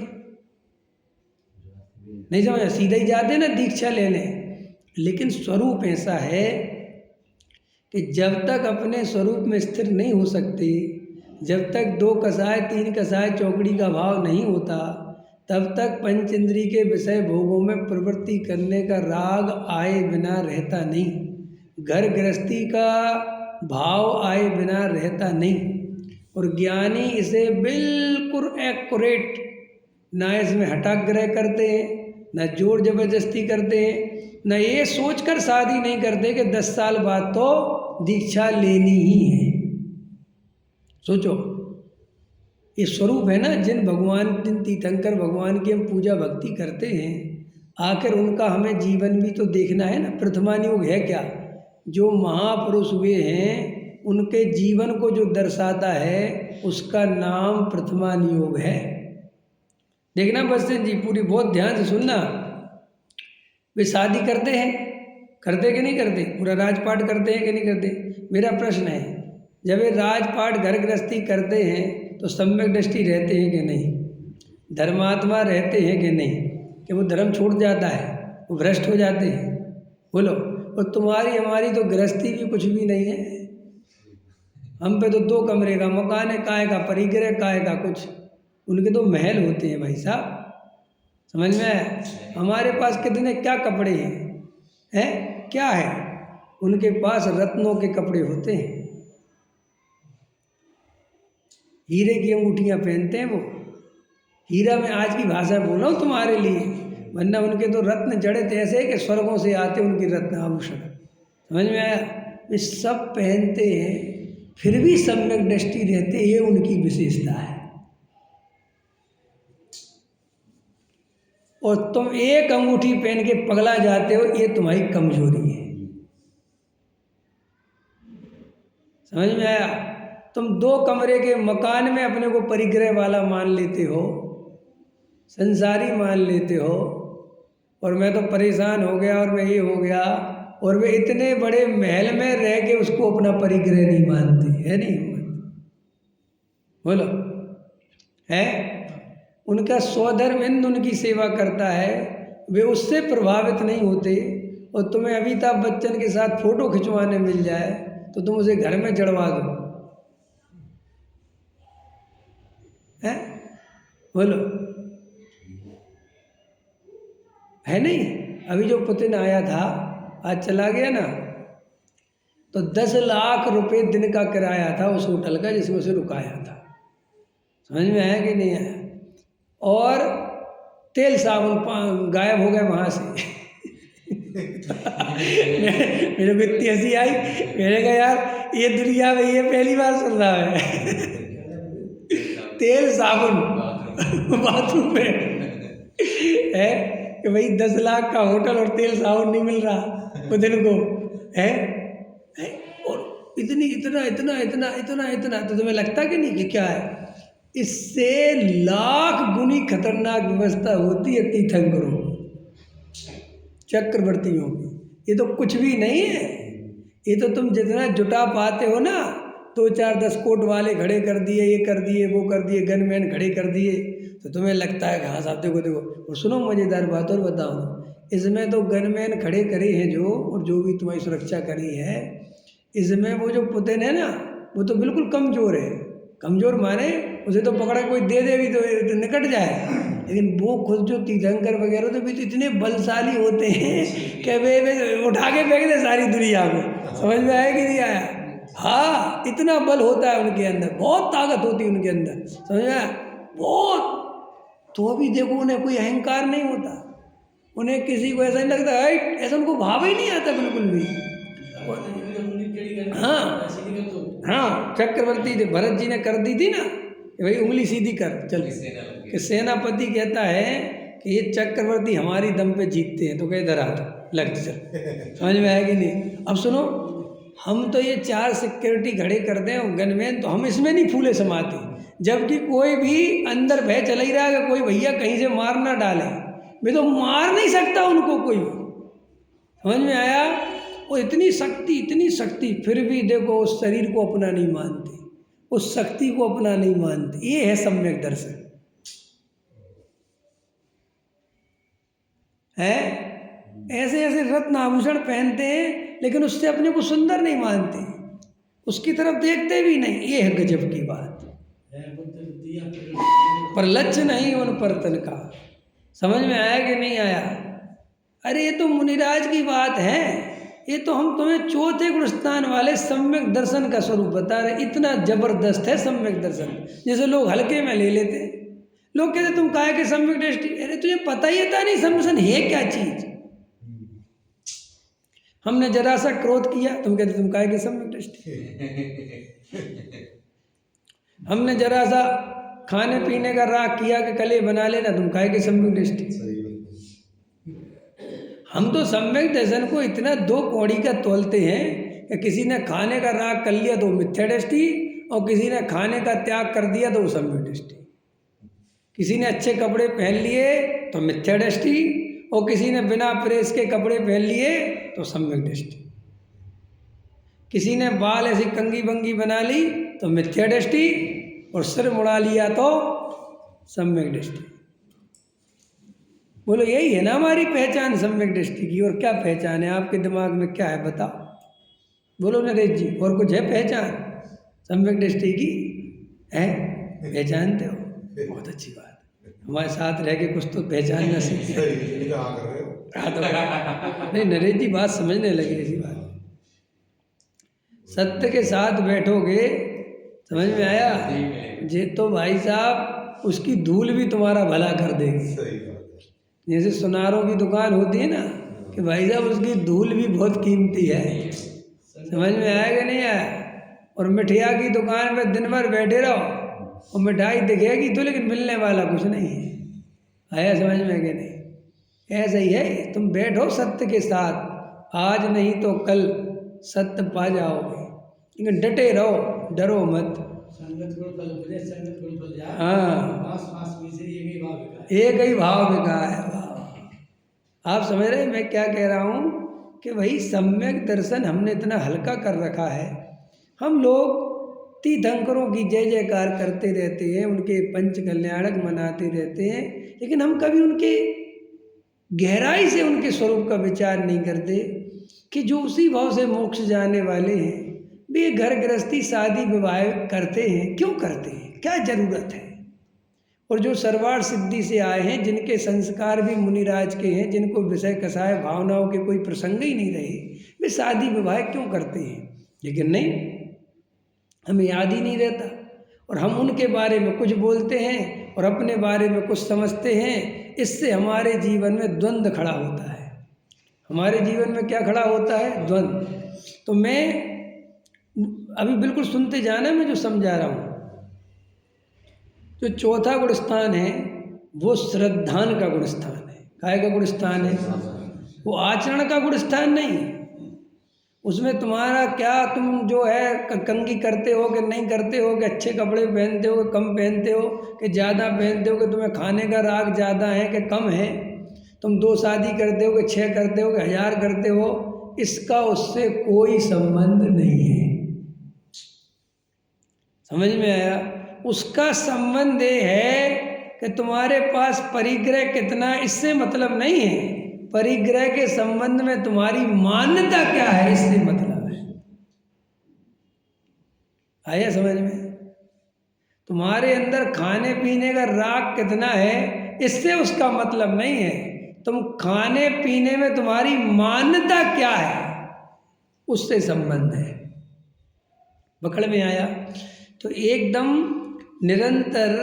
नहीं समझा? सीधा ही जाते ना दीक्षा लेने। लेकिन स्वरूप ऐसा है कि जब तक अपने स्वरूप में स्थिर नहीं हो सकते, जब तक 2 कसाय 3 कसाय चौकड़ी का भाव नहीं होता, तब तक पंच इंद्री के विषय भोगों में प्रवृत्ति करने का राग आए बिना रहता नहीं। घर गृहस्थी का भाव आए बिना रहता नहीं। और ज्ञानी इसे बिल्कुल एक्यूरेट, ना इसमें हठाग्रह करते हैं, ना जोर जबरदस्ती करते हैं, ना ये सोचकर शादी नहीं करते कि 10 साल बाद तो दीक्षा लेनी ही है। सोचो, ये स्वरूप है ना, जिन तीर्थंकर भगवान की हम पूजा भक्ति करते हैं, आखिर उनका हमें जीवन भी तो देखना है ना। प्रथमान योग है क्या? जो महापुरुष हुए हैं उनके जीवन को जो दर्शाता है उसका नाम प्रथमान योग है। देखना बच्चन जी, पूरी बहुत ध्यान से सुनना। वे शादी करते हैं, करते कि नहीं करते? पूरा राजपाट करते हैं कि नहीं करते? मेरा प्रश्न है, जब ये राजपाट घर गृहस्थी करते हैं तो सम्यक दृष्टि रहते हैं कि नहीं? धर्मात्मा रहते हैं कि नहीं? कि वो धर्म छोड़ जाता है, वो भ्रष्ट हो जाते हैं? बोलो। और तुम्हारी हमारी तो गृहस्थी भी कुछ भी नहीं है। हम पे तो 2 कमरे का मकान है, काय का परिग्रह, काय का कुछ। उनके तो महल होते हैं भाई साहब। समझ में आया? हमारे पास कितने क्या कपड़े हैं क्या है? उनके पास रत्नों के कपड़े होते हैं, हीरे की अंगूठियां पहनते हैं वो। हीरा मैं आज की भाषा बोल रहा हूँ तुम्हारे लिए, वरना उनके तो रत्न जड़े ऐसे है कि स्वर्गों से आते उनके रत्न आभूषण। समझ में आया? वे सब पहनते हैं, फिर भी सम्यक दृष्टि रहते, ये उनकी विशेषता है। और तुम एक अंगूठी पहन के पगला जाते हो, ये तुम्हारी कमजोरी है। समझ में आया? तुम 2 कमरे के मकान में अपने को परिग्रह वाला मान लेते हो, संसारी मान लेते हो, और मैं तो परेशान हो गया और मैं ये हो गया, और वे इतने बड़े महल में रह के उसको अपना परिग्रह नहीं मानते, है नहीं? बोलो, है? उनका स्वधर्म इंद्र उनकी सेवा करता है, वे उससे प्रभावित नहीं होते। और तुम्हें अमिताभ बच्चन के साथ फोटो खिंचवाने मिल जाए तो तुम उसे घर में जड़वा दो, है? बोलो, है नहीं? अभी जो पुतिन आया था, आज चला गया ना, तो 10 लाख रुपए दिन का किराया था उस होटल का जिसमें उसे रुकाया था। समझ में आया कि नहीं आया? और तेल साबुन गायब हो गए वहाँ से। मेरे को इतनी हंसी आई, मैंने कहा यार ये दुनिया में ये पहली बार सुन रहा है। तेल साबुन बाथरूम में है कि भाई 10 लाख का होटल और तेल साबुन नहीं मिल रहा वो दिन को, है? और इतना तो तुम्हें लगता कि नहीं कि क्या है? इससे लाख गुनी खतरनाक व्यवस्था होती है तीर्थंकरों, चक्रवर्तियों की। ये तो कुछ भी नहीं है। ये तो तुम जितना जुटा पाते हो ना, 2-4-10 कोट वाले खड़े कर दिए, ये कर दिए, वो कर दिए, गनमैन खड़े कर दिए, तो तुम्हें लगता है कि हाँ साहब देखो। और सुनो मज़ेदार बात और बताओ, इसमें तो गनमैन खड़े करे हैं जो, और जो भी तुम्हारी सुरक्षा करी है, इसमें वो जो पुतिन है ना, वो तो बिल्कुल कमज़ोर है। कमज़ोर माने उसे तो पकड़ के कोई दे दे भी तो निकट जाए, लेकिन वो खुद जो तीर्थंकर वगैरह होते भी तो इतने बलशाली होते हैं कि वे उठा के फेंक दे सारी दुनिया को। समझ में आया कि नहीं आया? हाँ, इतना बल होता है उनके अंदर, बहुत ताकत होती है उनके अंदर, समझ में आया? बहुत। तो अभी देखो उन्हें कोई अहंकार नहीं होता, उन्हें किसी को ऐसा नहीं लगता है, ऐसा उनको भाव ही नहीं आता बिल्कुल भी। हाँ हाँ, चक्रवर्ती थे, भरत जी ने कर दी थी ना कि भाई उंगली सीधी कर चल, कि सेनापति कहता है कि ये चक्रवर्ती हमारी दम पे जीतते हैं, तो कहे इधर आ तो लग चल। समझ में आया कि नहीं? अब सुनो, हम तो ये 4 सिक्योरिटी खड़े कर दें गनमैन, तो हम इसमें नहीं फूले समाते, जबकि कोई भी अंदर भय चला ही रहा है कि कोई भैया कहीं से मार ना डाले, मैं तो मार नहीं सकता उनको कोई। समझ में आया? वो इतनी शक्ति, फिर भी देखो उस शरीर को अपना नहीं मानते, उस शक्ति को अपना नहीं मानते। ये है सम्यक दर्शन है। ऐसे ऐसे रत्न आभूषण पहनते हैं, लेकिन उससे अपने को सुंदर नहीं मानते, उसकी तरफ देखते भी नहीं। ये है गजब की बात। पर लक्ष्य नहीं उन पर तन का। समझ में आया कि नहीं आया? अरे ये तो मुनिराज की बात है, ये तो हम तुम्हें चौथे गुणस्थान वाले सम्यक दर्शन का स्वरूप बता रहे। इतना जबरदस्त है सम्यक दर्शन, जैसे लोग हल्के में ले लेते। लोग कहते तुम काहे के सम्यक दृष्टि, अरे तुझे पता ही था नहीं सम्यक दर्शन है क्या चीज। हमने जरा सा क्रोध किया, तुम कहते तुम काहे के सम्यक दृष्टि। हमने जरा सा खाने पीने का राग किया कि कल ये बना लेना, तुम काहे के सम्यक दृष्टि। हम तो सम्यक दर्शन को इतना 2 कौड़ी का तोलते हैं कि किसी ने खाने का राग कर लिया तो मिथ्या दृष्टि, और किसी ने खाने का त्याग कर दिया तो सम्यक दृष्टि। किसी ने अच्छे कपड़े पहन लिए तो मिथ्या दृष्टि, और किसी ने बिना प्रेस के कपड़े पहन लिए तो सम्यक दृष्टि। किसी ने बाल ऐसी कंगी बंगी बना ली तो मिथ्या दृष्टि, और सिर मुड़ा लिया तो सम्यक दृष्टि। बोलो यही है ना हमारी पहचान सम्यक दृष्टि की। और क्या पहचान है आपके दिमाग में, क्या है बताओ? बोलो नरेश जी, और कुछ है पहचान सम्यक दृष्टि की? है? पहचानते हो? बहुत अच्छी बात। हमारे साथ रह के कुछ तो पहचानना सीखे। नहीं नरेश जी, बात समझने लगे। ऐसी बात सत्य के साथ बैठोगे, समझ में आया जे, तो भाई साहब उसकी धूल भी तुम्हारा भला कर देगी। जैसे सुनारों की दुकान होती है ना, कि भाई साहब उसकी धूल भी बहुत कीमती है। समझ में आएगा नहीं आया? और मिठाई की दुकान पे दिन भर बैठे रहो और मिठाई दिखेगी तो, लेकिन मिलने वाला कुछ नहीं है। आया समझ में कि नहीं? ऐसा ही है, तुम बैठो सत्य के साथ, आज नहीं तो कल सत्य पा जाओगे, लेकिन डटे रहो, डरो मत। हाँ, एक ही भाव विका है। आप समझ रहे हैं मैं क्या कह रहा हूँ? कि वही सम्यक दर्शन हमने इतना हल्का कर रखा है। हम लोग तीर्थंकरों की जय जयकार करते रहते हैं, उनके पंच कल्याणक मनाते रहते हैं, लेकिन हम कभी उनके गहराई से उनके स्वरूप का विचार नहीं करते कि जो उसी भाव से मोक्ष जाने वाले हैं, वे घर गृहस्थी शादी विवाह करते हैं। क्यों करते हैं? क्या जरूरत है? और जो सर्वार्थ सिद्धि से आए हैं, जिनके संस्कार भी मुनिराज के हैं, जिनको विषय कसाय भावनाओं के कोई प्रसंग ही नहीं रहे, वे शादी विवाह क्यों करते हैं? लेकिन नहीं, हमें याद ही नहीं रहता, और हम उनके बारे में कुछ बोलते हैं और अपने बारे में कुछ समझते हैं। इससे हमारे जीवन में द्वंद्व खड़ा होता है। हमारे जीवन में क्या खड़ा होता है? द्वंद्व। तो मैं अभी बिल्कुल सुनते जाना, मैं जो समझा रहा हूँ। जो चौथा गुणस्थान है वो श्रद्धान का गुणस्थान है। काय का गुणस्थान है? वो आचरण का गुणस्थान नहीं है। उसमें तुम्हारा क्या, तुम जो है कंगी करते हो कि नहीं करते हो, कि अच्छे कपड़े पहनते हो कि कम पहनते हो, कि ज़्यादा पहनते हो, कि तुम्हें खाने का राग ज़्यादा है कि कम है, तुम 2 शादी करते हो कि 6 करते हो कि 1000 करते हो, इसका उससे कोई संबंध नहीं है। समझ में आया? उसका संबंध ये है कि तुम्हारे पास परिग्रह कितना, इससे मतलब नहीं है। परिग्रह के संबंध में तुम्हारी मान्यता क्या है, इससे मतलब है। आया समझ में? तुम्हारे अंदर खाने पीने का राग कितना है इससे उसका मतलब नहीं है। तुम खाने पीने में तुम्हारी मान्यता क्या है उससे संबंध है। पकड़ में आया? तो एकदम निरंतर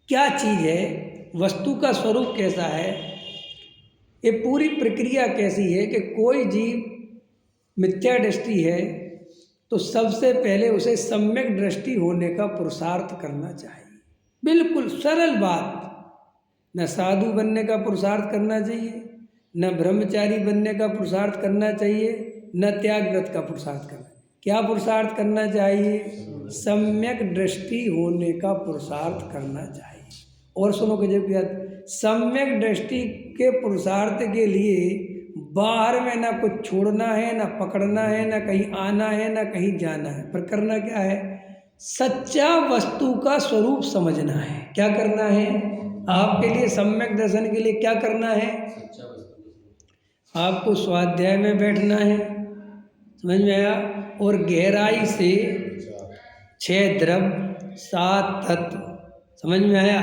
क्या चीज़ है, वस्तु का स्वरूप कैसा है, ये पूरी प्रक्रिया कैसी है कि कोई जीव मिथ्या दृष्टि है तो सबसे पहले उसे सम्यक दृष्टि होने का पुरुषार्थ करना चाहिए। बिल्कुल सरल बात। न साधु बनने का पुरुषार्थ करना चाहिए, न ब्रह्मचारी बनने का पुरुषार्थ करना चाहिए, न त्यागव्रत का पुरुषार्थ करना। क्या पुरुषार्थ करना चाहिए? सम्यक दृष्टि होने का पुरुषार्थ करना चाहिए। और सुनो कि जब याद, सम्यक दृष्टि के पुरुषार्थ के लिए बाहर में ना कुछ छोड़ना है, ना पकड़ना है, ना कहीं आना है, ना कहीं जाना है। पर करना क्या है? सच्चा वस्तु का स्वरूप समझना है। क्या करना है? आपके लिए सम्यक दर्शन के लिए क्या करना है? आपको स्वाध्याय में बैठना है, समझ में आया? और गहराई से 6 द्रव्य 7 तत्व, समझ में आया?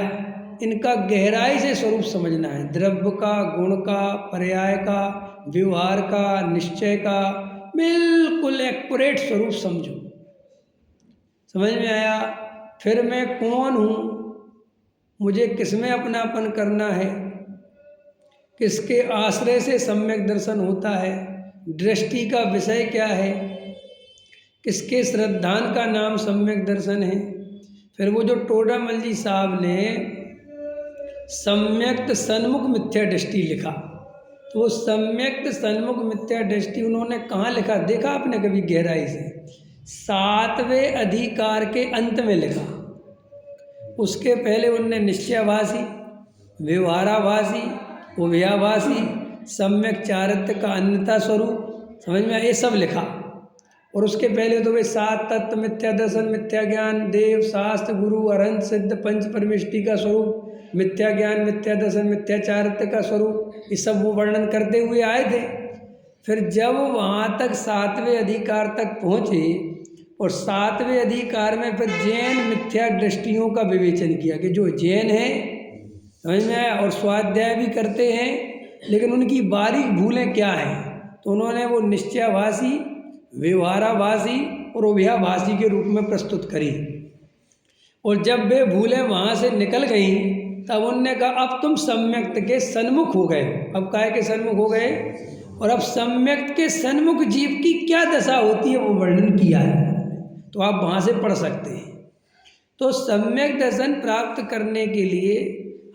इनका गहराई से स्वरूप समझना है। द्रव्य का, गुण का, पर्याय का, व्यवहार का, निश्चय का, बिल्कुल एक्यूरेट स्वरूप समझो। समझ में आया? फिर मैं कौन हूँ, मुझे किसमें अपनापन करना है, किसके आश्रय से सम्यक दर्शन होता है, दृष्टि का विषय क्या है, किसके श्रद्धान का नाम सम्यक दर्शन है। फिर वो जो टोडामल जी साहब ने सम्यक्त सन्मुख मिथ्या दृष्टि लिखा, तो वो सम्यक्त सन्मुख मिथ्या दृष्टि उन्होंने कहाँ लिखा देखा आपने कभी गहराई से? 7वें अधिकार के अंत में लिखा। उसके पहले उनने निश्चयाभासी, व्यवहाराभासी, उभयाभासी, सम्यक चारित्र्य का अन्यता स्वरूप, समझ में ये सब लिखा। और उसके पहले तो वे 7 तत्व, मिथ्या दर्शन, मिथ्या ज्ञान, देव, शास्त्र, गुरु, अरहंत, सिद्ध, पंच परमेष्टि का स्वरूप, मिथ्या ज्ञान, मिथ्या दर्शन, मिथ्या चारित्र्य का स्वरूप, ये सब वो वर्णन करते हुए आए थे। फिर जब वहाँ तक 7वें अधिकार तक पहुँचे और 7वें अधिकार में फिर जैन मिथ्या दृष्टियों का विवेचन किया कि जो जैन है, समझ में आया, और स्वाध्याय भी करते हैं, लेकिन उनकी बारीक भूलें क्या हैं, तो उन्होंने वो निश्चयाभासी, व्यवहाराभासी और उभयाभासी के रूप में प्रस्तुत करी। और जब वे भूलें वहाँ से निकल गईं तब उनने कहा अब तुम सम्यक्त के सन्मुख हो गए। अब काय के सन्मुख हो गए? और अब सम्यक्त के सन्मुख जीव की क्या दशा होती है वो वर्णन किया है, तो आप वहाँ से पढ़ सकते हैं। तो सम्यक दर्शन प्राप्त करने के लिए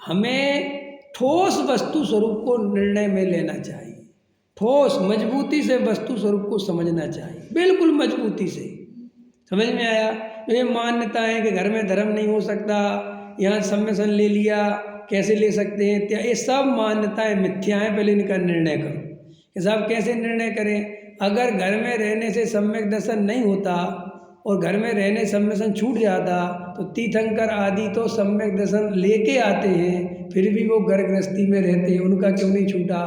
हमें ठोस वस्तु स्वरूप को निर्णय में लेना चाहिए। ठोस मजबूती से वस्तु स्वरूप को समझना चाहिए, बिल्कुल मजबूती से। समझ में आया? ये मान्यता है कि घर में धर्म नहीं हो सकता, यहाँ सम्मेसन ले लिया, कैसे ले सकते हैं, क्या ये सब मान्यताएं मिथ्या हैं। पहले इनका निर्णय करो कि साहब कैसे निर्णय करें। अगर घर में रहने से सम्यक दर्शन नहीं होता और घर में रहने सम्मेसन छूट जाता तो तीर्थंकर आदि तो सम्यक दर्शन लेके आते हैं, फिर भी वो घर गृहस्थी में रहते हैं, उनका क्यों नहीं छूटा?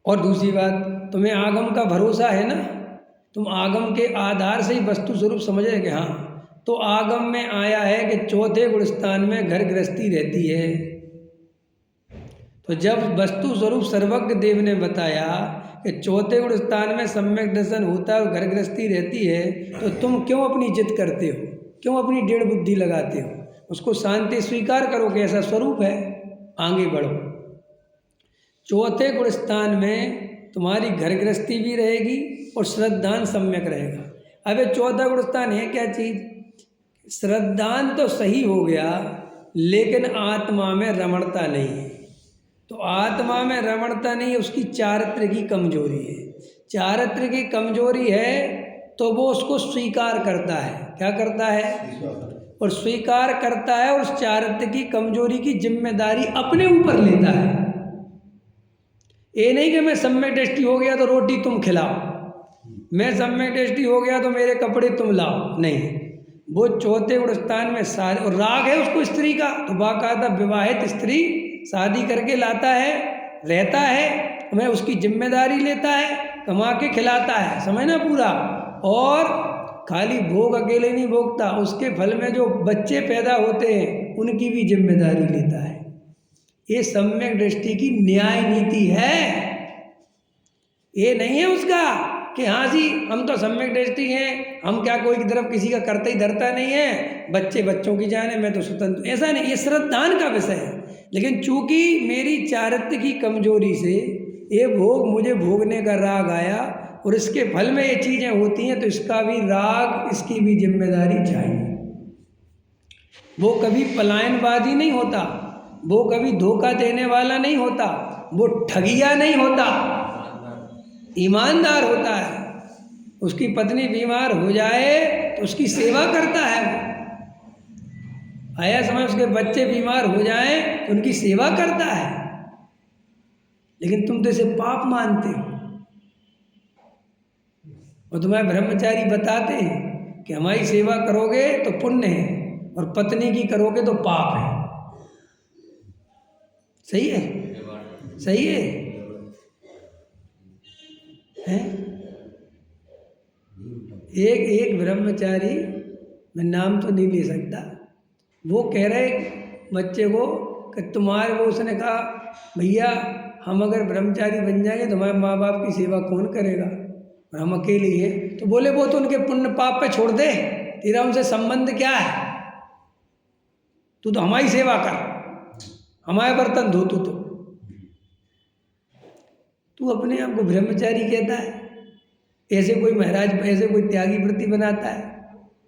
और दूसरी बात, तुम्हें आगम का भरोसा है ना, तुम आगम के आधार से ही वस्तु स्वरूप समझ रहे कि हाँ, तो आगम में आया है कि चौथे गुण स्थान में घर गृहस्थी रहती है। तो जब वस्तु स्वरूप सर्वज्ञ देव ने बताया कि चौथे गुण स्थान में सम्यक दर्शन होता है और घर गृहस्थी रहती है, तो तुम क्यों अपनी जिद करते हो, क्यों अपनी डेढ़ बुद्धि लगाते हो? उसको शांति स्वीकार करो कि ऐसा स्वरूप है, आगे बढ़ो। चौथे गुण स्थान में तुम्हारी घर गृहस्थी भी रहेगी और श्रद्धान सम्यक रहेगा। अब ये चौथा गुण स्थान है क्या चीज़? श्रद्धान तो सही हो गया, लेकिन आत्मा में रमणता नहीं है। तो आत्मा में रमणता नहीं है, उसकी चारित्र की कमजोरी है। चारित्र की कमजोरी है तो वो उसको स्वीकार करता है। क्या करता है? और स्वीकार करता है और उस चारित्र की कमजोरी की जिम्मेदारी अपने ऊपर लेता है। ये नहीं कि मैं सम्यक दृष्टि हो गया तो रोटी तुम खिलाओ, मैं सम्यक दृष्टि हो गया तो मेरे कपड़े तुम लाओ, नहीं। वो चौथे गुण स्थान में और राग है उसको स्त्री का, तो बाकायदा विवाहित स्त्री शादी करके लाता है, रहता है, मैं उसकी जिम्मेदारी लेता है, कमा के खिलाता है, समझना पूरा। और खाली भोग अकेले नहीं भोगता, उसके फल में जो बच्चे पैदा होते हैं उनकी भी जिम्मेदारी लेता है। ये सम्यक दृष्टि की न्याय नीति है। ये नहीं है उसका कि हाँ जी हम तो सम्यक दृष्टि हैं, हम क्या कोई की तरफ किसी का करता ही धरता नहीं है, बच्चे बच्चों की जाने, मैं तो स्वतंत्र, ऐसा नहीं। ये श्रद्धान का विषय है। लेकिन चूंकि मेरी चारित्र्य की कमजोरी से ये भोग मुझे भोगने का राग आया और इसके फल में ये चीज़ें होती हैं, तो इसका भी राग, इसकी भी जिम्मेदारी चाहिए। वो कभी पलायनवादी नहीं होता, वो कभी धोखा देने वाला नहीं होता, वो ठगिया नहीं होता, ईमानदार होता है। उसकी पत्नी बीमार हो जाए तो उसकी सेवा करता है वो। आया समय उसके बच्चे बीमार हो जाएं तो उनकी सेवा करता है। लेकिन तुम तो इसे पाप मानते हो और तुम्हारे ब्रह्मचारी बताते हैं कि हमारी सेवा करोगे तो पुण्य है और पत्नी की करोगे तो पाप है। सही है? सही है? हैं? एक ब्रह्मचारी, मैं नाम तो नहीं ले सकता, वो कह रहे बच्चे को कि तुम्हारे, वो उसने कहा भैया हम अगर ब्रह्मचारी बन जाएंगे तो हमारे माँ बाप की सेवा कौन करेगा और हम अकेले ही हैं। तो बोले वो तो उनके पुण्य पाप पे छोड़ दे, तेरा उनसे संबंध क्या है, तू तो हमारी सेवा कर, हमारे बर्तन धो तू अपने आप को ब्रह्मचारी कहता है। ऐसे कोई महाराज, ऐसे कोई त्यागी वृत्ति बनाता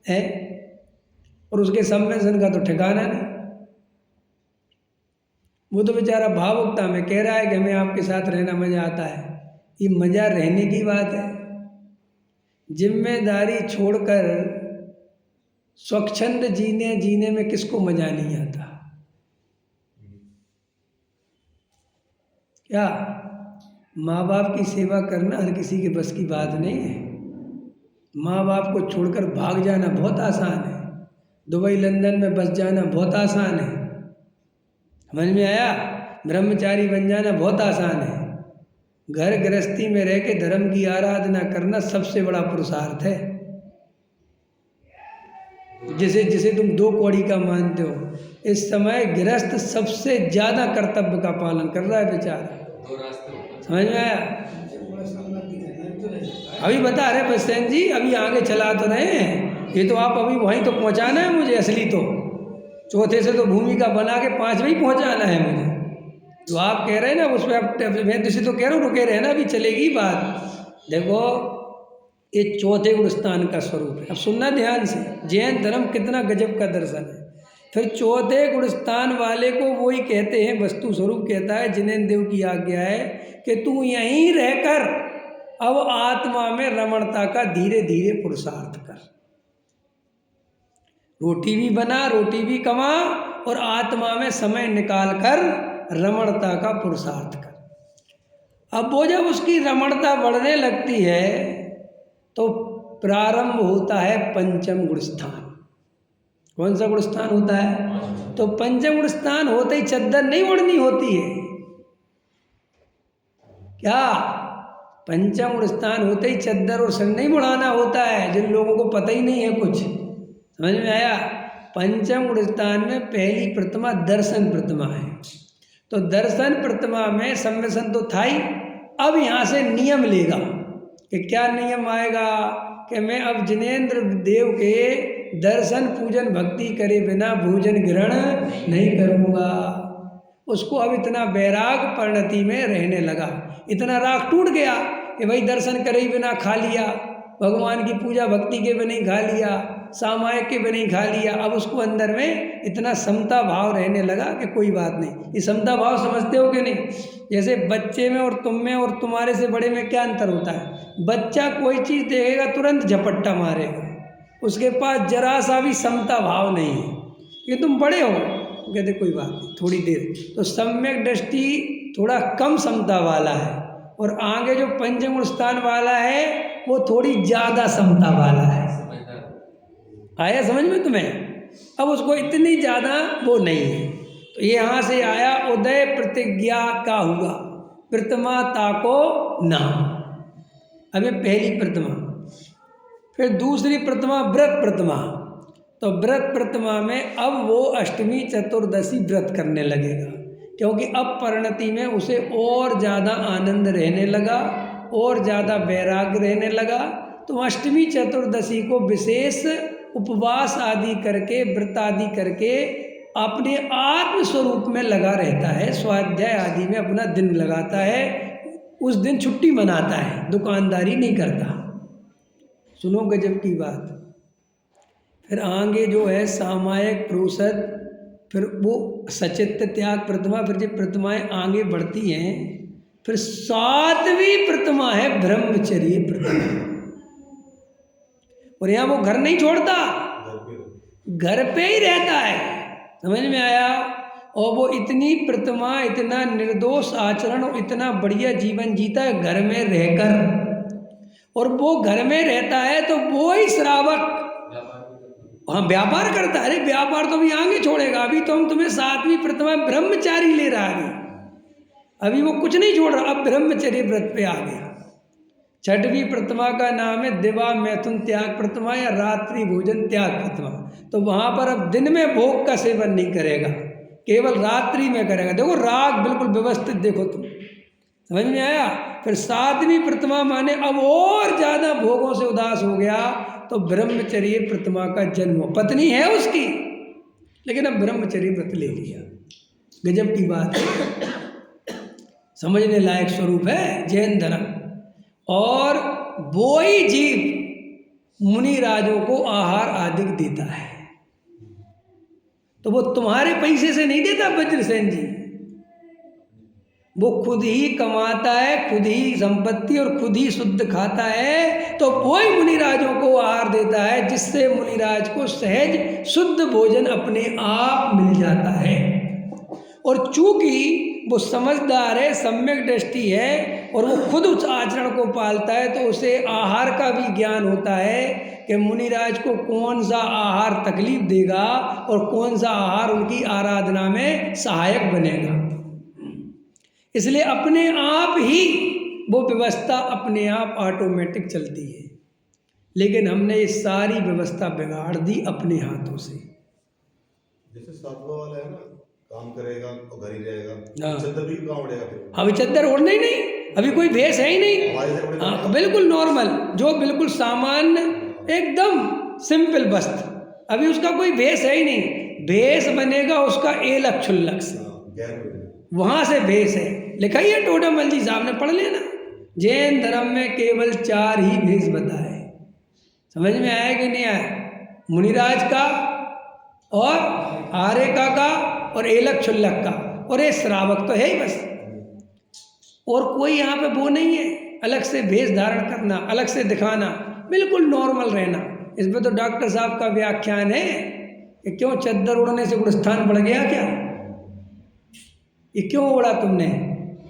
है और उसके सम्मेलन का तो ठिकाना नहीं। वो तो बेचारा भावुकता में कह रहा है कि हमें आपके साथ रहना मजा आता है। ये मजा रहने की बात है। जिम्मेदारी छोड़कर स्वच्छंद जीने में किसको मजा नहीं आता? क्या माँ बाप की सेवा करना हर किसी के बस की बात नहीं है। माँ बाप को छोड़कर भाग जाना बहुत आसान है, दुबई लंदन में बस जाना बहुत आसान है, समझ में आया? ब्रह्मचारी बन जाना बहुत आसान है। घर गृहस्थी में रह के धर्म की आराधना करना सबसे बड़ा पुरुषार्थ है। जिसे तुम दो कौड़ी का मानते हो, इस समय गृहस्थ सबसे ज्यादा कर्तव्य का पालन कर रहा है बेचारा। समझ में आया? अभी बता रहे बस्तेन जी, अभी आगे चला तो रहे हैं, ये तो आप अभी वहीं तो पहुंचाना है मुझे। असली तो चौथे से तो भूमिका बना के पांचवें ही पहुंचाना है मुझे। तो आप कह रहे हैं ना उस पर, मैं तो इसी तो कह रहा हूँ, रुके रहे ना, अभी चलेगी बात। देखो ये चौथे गुण स्थान का स्वरूप है। अब सुनना ध्यान से, जैन धर्म कितना गजब का दर्शन है। फिर चौथे गुण स्थान वाले को वही कहते हैं, वस्तु स्वरूप कहता है, जिनेन्द्र देव की आज्ञा है कि तू यहीं रहकर अब आत्मा में रमणता का धीरे धीरे पुरुषार्थ कर। रोटी भी बना, रोटी भी कमा और आत्मा में समय निकाल कर रमणता का पुरुषार्थ कर। अब वो जब उसकी रमणता बढ़ने लगती है तो प्रारंभ होता है पंचम गुण स्थान। कौन सा गुण स्थान होता है? तो पंचम गुण स्थान होते ही चद्दर नहीं ओढ़नी होती है क्या? पंचम गुण स्थान होते ही चद्दर और सर नहीं बढ़ाना होता है, जिन लोगों को पता ही नहीं है कुछ। समझ में आया? पंचम गुण स्थान में पहली प्रतिमा दर्शन प्रतिमा है। तो दर्शन प्रतिमा में सम्मेलन तो था ही। अब यहाँ से नियम लेगा कि क्या नियम आएगा कि मैं अब जिनेन्द्र देव के दर्शन पूजन भक्ति करे बिना भोजन ग्रहण नहीं करूँगा। उसको अब इतना वैराग परिणति में रहने लगा, इतना राग टूट गया कि भाई दर्शन करे ही बिना खा लिया, भगवान की पूजा भक्ति के बिना ही खा लिया, सामायिक के बिना ही खा लिया। अब उसको अंदर में इतना समता भाव रहने लगा कि कोई बात नहीं। ये समता भाव समझते हो कि नहीं? जैसे बच्चे में और तुम में और तुम्हारे से बड़े में क्या अंतर होता है? बच्चा कोई चीज़ देखेगा तुरंत झपट्टा मारेगा, उसके पास जरा सा भी समता भाव नहीं है। ये तुम बड़े हो, कहते कोई बात नहीं थोड़ी देर। तो सम्यक दृष्टि थोड़ा कम समता वाला है और आगे जो पंचम स्थान वाला है वो थोड़ी ज़्यादा समता वाला है। आया समझ में तुम्हें? अब उसको इतनी ज़्यादा वो नहीं है। तो यहाँ से आया उदय प्रतिज्ञा का हुआ, प्रतिमा ताको नाम। अब ये पहली प्रतिमा, फिर दूसरी प्रतिमा व्रत प्रतिमा। तो व्रत प्रतिमा में अब वो अष्टमी चतुर्दशी व्रत करने लगेगा, क्योंकि अब परिणति में उसे और ज़्यादा आनंद रहने लगा, और ज़्यादा वैराग्य रहने लगा। तो अष्टमी चतुर्दशी को विशेष उपवास आदि करके, व्रत आदि करके अपने आत्म स्वरूप में लगा रहता है, स्वाध्याय आदि में अपना दिन लगाता है। उस दिन छुट्टी मनाता है, दुकानदारी नहीं करता। सुनो गजब की बात। फिर आगे जो है सामायिक प्रोषद, फिर वो सचित्त त्याग प्रतिमा। फिर जब प्रतिमाएं आगे बढ़ती हैं, फिर सातवीं प्रतिमा है ब्रह्मचर्य प्रतिमा। और यहाँ वो घर नहीं छोड़ता, घर पे ही रहता है। समझ में आया? और वो इतनी प्रतिमा, इतना निर्दोष आचरण और इतना बढ़िया जीवन जीता है घर में रहकर। और वो घर में रहता है तो वो ही श्रावक, हाँ व्यापार करता है। अरे व्यापार तो अभी आगे छोड़ेगा, अभी तो हम तुम्हें सातवीं प्रतिमा ब्रह्मचारी ले रहा है। अभी वो कुछ नहीं छोड़ रहा, अब ब्रह्मचर्य व्रत पे आ गया। छठवीं प्रतिमा का नाम है दिवा मैथुन त्याग प्रतिमा या रात्रि भोजन त्याग प्रतिमा। तो वहां पर अब दिन में भोग का सेवन नहीं करेगा, केवल रात्रि में करेगा। देखो राग बिल्कुल व्यवस्थित, देखो तुम, समझ में आया? फिर सातवीं प्रतिमा माने अब और ज्यादा भोगों से उदास हो गया, तो ब्रह्मचर्य प्रतिमा का जन्म। पत्नी है उसकी, लेकिन अब ब्रह्मचर्य व्रत ले लिया। गजब की बात है, समझने लायक स्वरूप है जैन धर्म। और वो ही जीव मुनि राजों को आहार आदि देता है। तो वो तुम्हारे पैसे से नहीं देता वज्रसेन जी, वो खुद ही कमाता है, खुद ही संपत्ति और खुद ही शुद्ध खाता है। तो वो ही मुनिराजों को आहार देता है, जिससे मुनिराज को सहज शुद्ध भोजन अपने आप मिल जाता है। और चूंकि वो समझदार है, सम्यक दृष्टि है, और वो खुद उस आचरण को पालता है, तो उसे आहार का भी ज्ञान होता है कि मुनिराज को कौन सा आहार तकलीफ देगा और कौन सा आहार उनकी आराधना में सहायक बनेगा। इसलिए अपने आप ही वो व्यवस्था अपने आप ऑटोमेटिक चलती है। लेकिन हमने ये सारी व्यवस्था बिगाड़ दी अपने हाथों से। जैसे सातवां वाला है ना, काम करेगा और घर ही रहेगा, चद्दर भी कहाँ उड़ेगा फिर? अभी चद्दर ओढ़ना ही नहीं, अभी कोई भेष है ही नहीं। हाँ बिल्कुल नॉर्मल, जो बिल्कुल सामान्य एकदम सिंपल वस्त्र, अभी उसका कोई भेष है ही नहीं। भेष बनेगा उसका एलक छुल्लक से, वहां से भेष है। लिखा ही है टोडामल जी साहब ने, पढ़ लेना। जैन धर्म में केवल 4 ही भेष बताए। समझ में आया कि नहीं आया? मुनिराज का और आरेका का और एलक छुल्लक का, और ये श्रावक तो है ही बस। और कोई यहाँ पे वो नहीं है अलग से भेष धारण करना, अलग से दिखाना, बिल्कुल नॉर्मल रहना। इस पर तो डॉक्टर साहब का व्याख्यान है कि क्यों चद्दर उड़ने से गुणस्थान बढ़ गया क्या, ये क्यों उड़ा तुमने?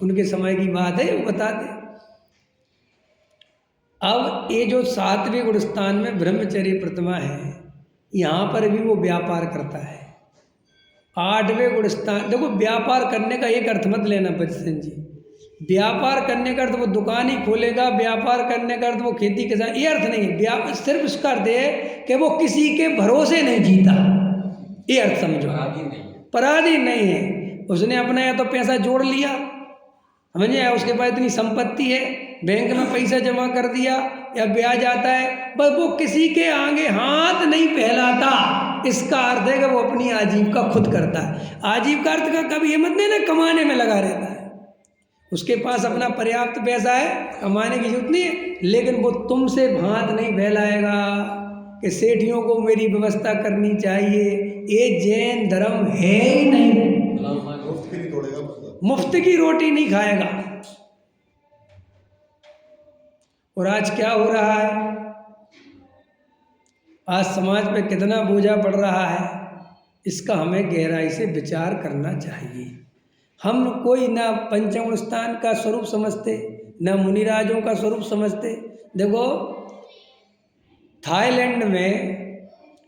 उनके समय की बात है, वो बता दे। अब ये जो 7वें गुणस्थान में ब्रह्मचर्य प्रतिमा है, यहाँ पर भी वो व्यापार करता है। 8वें गुणस्थान, देखो व्यापार करने का एक अर्थ मत लेना बच्चन जी। व्यापार करने का अर्थ वो दुकान ही खोलेगा, व्यापार करने का अर्थ वो खेती के साथ, ये अर्थ नहीं है। व्यापार सिर्फ इसका अर्थ है कि वो किसी के भरोसे नहीं जीता, ये अर्थ समझो। पराधी नहीं है, उसने अपना या तो पैसा जोड़ लिया, समझे, या उसके पास इतनी संपत्ति है, बैंक में पैसा जमा कर दिया या ब्याज आता है, बस वो किसी के आगे हाथ नहीं फैलाता। इसका अर्थ है कि वो अपनी आजीविका खुद करता है। आजीविका अर्थ का कभी ये मत देना कमाने में लगा रहता है, उसके पास अपना पर्याप्त पैसा है, कमाने की जरूरत नहीं है, लेकिन वो तुमसे हाथ नहीं फैलाएगा कि सेठियों को मेरी व्यवस्था करनी चाहिए। ये जैन धर्म है ही नहीं। मुफ्त की रोटी नहीं खाएगा। और आज क्या हो रहा है, आज समाज पे कितना बोझा पड़ रहा है, इसका हमें गहराई से विचार करना चाहिए। हम कोई ना पंचम स्थान का स्वरूप समझते, ना मुनिराजों का स्वरूप समझते। देखो थाईलैंड में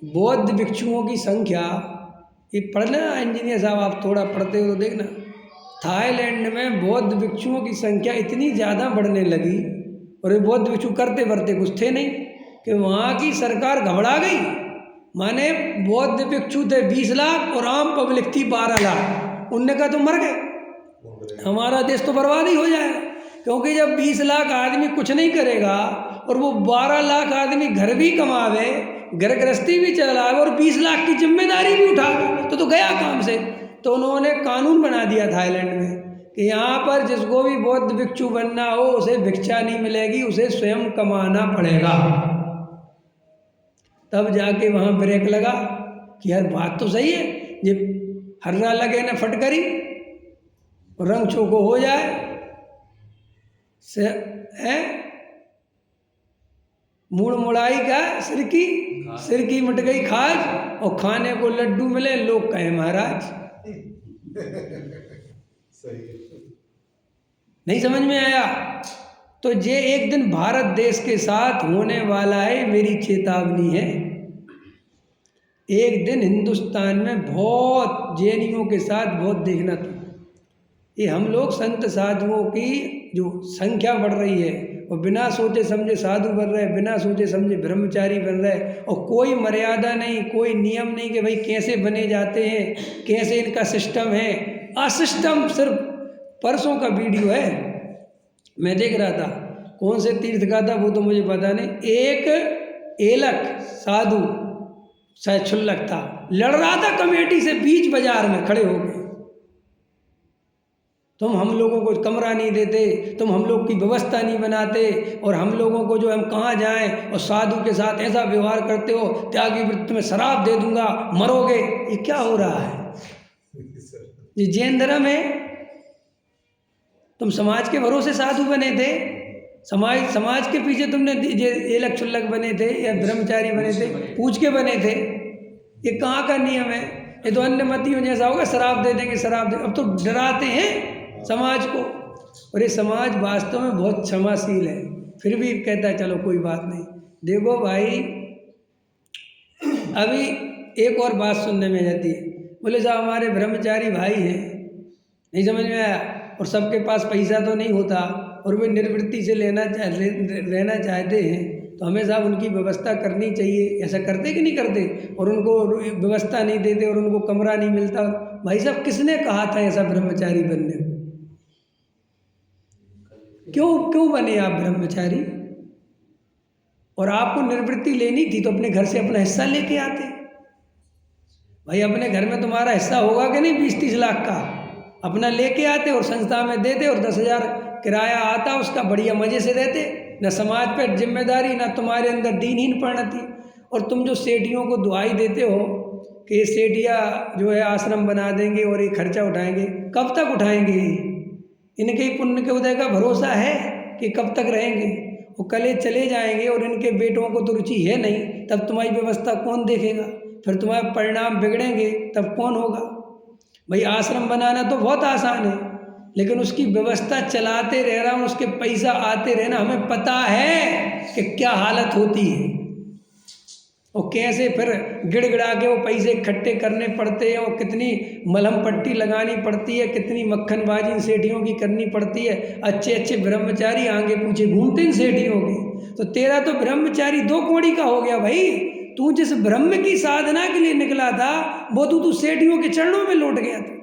बौद्ध भिक्षुओं की संख्या, ये पढ़ना इंजीनियर साहब, आप थोड़ा पढ़ते हो तो देखना, थाईलैंड में बौद्ध भिक्षुओं की संख्या इतनी ज़्यादा बढ़ने लगी, और ये बौद्ध भिक्षु करते वर्ते कुछ थे नहीं, कि वहाँ की सरकार घबरा गई। माने बौद्ध भिक्षु थे 20 लाख और आम पब्लिक थी 12 लाख। उनने कहा तो मर गए, हमारा देश तो बर्बाद ही हो जाएगा। क्योंकि जब 20 लाख आदमी कुछ नहीं करेगा और वो 12 लाख आदमी घर भी कमावे, घर गृहस्थी भी चलावे और 20 लाख की जिम्मेदारी भी उठावे तो गया काम से। तो उन्होंने कानून बना दिया थाईलैंड में कि यहाँ पर जिसको भी बौद्ध भिक्षु बनना हो उसे भिक्षा नहीं मिलेगी, उसे स्वयं कमाना पड़ेगा। तब जाके वहाँ ब्रेक लगा कि यार बात तो सही है, ये हर्रा लगे ना फटकरी रंग चोको हो जाए से है मूड़ मुड़ाई का सिर की मट गई खाज और खाने को लड्डू मिले लोग कहे महाराज। सही है। नहीं समझ में आया? तो ये एक दिन भारत देश के साथ होने वाला है, मेरी चेतावनी है। एक दिन हिंदुस्तान में बहुत जैनियों के साथ बहुत देखना था। ये हम लोग संत साधुओं की जो संख्या बढ़ रही है और बिना सोचे समझे साधु बन रहे, बिना सोचे समझे ब्रह्मचारी बन रहे और कोई मर्यादा नहीं, कोई नियम नहीं कि भाई कैसे बने जाते हैं, कैसे इनका सिस्टम है। असिस्टम सिर्फ परसों का वीडियो है, मैं देख रहा था, कौन से तीर्थ का था वो तो मुझे पता नहीं। एक एलक साधु शायद क्षुल्लक था, लड़ रहा था कमेटी से बीच बाजार में खड़े होकर, तुम हम लोगों को कमरा नहीं देते, तुम हम लोग की व्यवस्था नहीं बनाते और हम लोगों को जो हम कहाँ जाएं और साधु के साथ ऐसा व्यवहार करते हो, त्यागी वृत्ति में शराब दे दूंगा, मरोगे। ये क्या हो रहा है? ये जैन धर्म है? तुम समाज के भरोसे साधु बने थे, समाज के पीछे तुमने एलक क्षुल्लक बने थे या ब्रह्मचारी बने थे, पूछ के बने थे। ये कहाँ का नियम है? ये तो अन्य मतियों जैसा होगा, शराब दे देंगे, शराब दे। अब तो डराते हैं समाज को, और ये समाज वास्तव में बहुत क्षमाशील है, फिर भी कहता है चलो कोई बात नहीं। देखो भाई, अभी एक और बात सुनने में जाती है, बोले साहब हमारे ब्रह्मचारी भाई हैं, नहीं समझ में आया, और सबके पास पैसा तो नहीं होता और वे निर्वृत्ति से रहना चाहते हैं, तो हमें साहब उनकी व्यवस्था करनी चाहिए। ऐसा करते कि नहीं करते? और उनको व्यवस्था नहीं देते और उनको कमरा नहीं मिलता। भाई साहब किसने कहा था ऐसा ब्रह्मचारी बनने को? क्यों बने आप ब्रह्मचारी? और आपको निर्वृत्ति लेनी थी तो अपने घर से अपना हिस्सा लेके आते। भाई अपने घर में तुम्हारा हिस्सा होगा कि नहीं 20-30 लाख का, अपना लेके आते और संस्था में देते और 10,000 किराया आता, उसका बढ़िया मजे से रहते। न समाज पर जिम्मेदारी, न तुम्हारे अंदर दीनहीन थी। और तुम जो सेठियों को दुआई देते हो कि ये सेठिया जो है आश्रम बना देंगे और ये खर्चा उठाएंगे, कब तक उठाएंगे? इनके ही पुण्य के उदय का भरोसा है कि कब तक रहेंगे? वो कल चले जाएंगे और इनके बेटों को तो रुचि है नहीं, तब तुम्हारी व्यवस्था कौन देखेगा? फिर तुम्हारे परिणाम बिगड़ेंगे, तब कौन होगा? भाई आश्रम बनाना तो बहुत आसान है, लेकिन उसकी व्यवस्था चलाते रहना, उसके पैसा आते रहना, हमें पता है कि क्या हालत होती है और कैसे फिर गिड़गिड़ा के वो पैसे इकट्ठे करने पड़ते हैं और कितनी मलहम पट्टी लगानी पड़ती है, कितनी मक्खनबाजी इन सेठियों की करनी पड़ती है। अच्छे अच्छे ब्रह्मचारी आगे पीछे घूमते इन सेठियों के, तो तेरा तो ब्रह्मचारी 2 कौड़ी का हो गया भाई। तू जिस ब्रह्म की साधना के लिए निकला था वो तू सेठियों के चरणों में लौट गया था।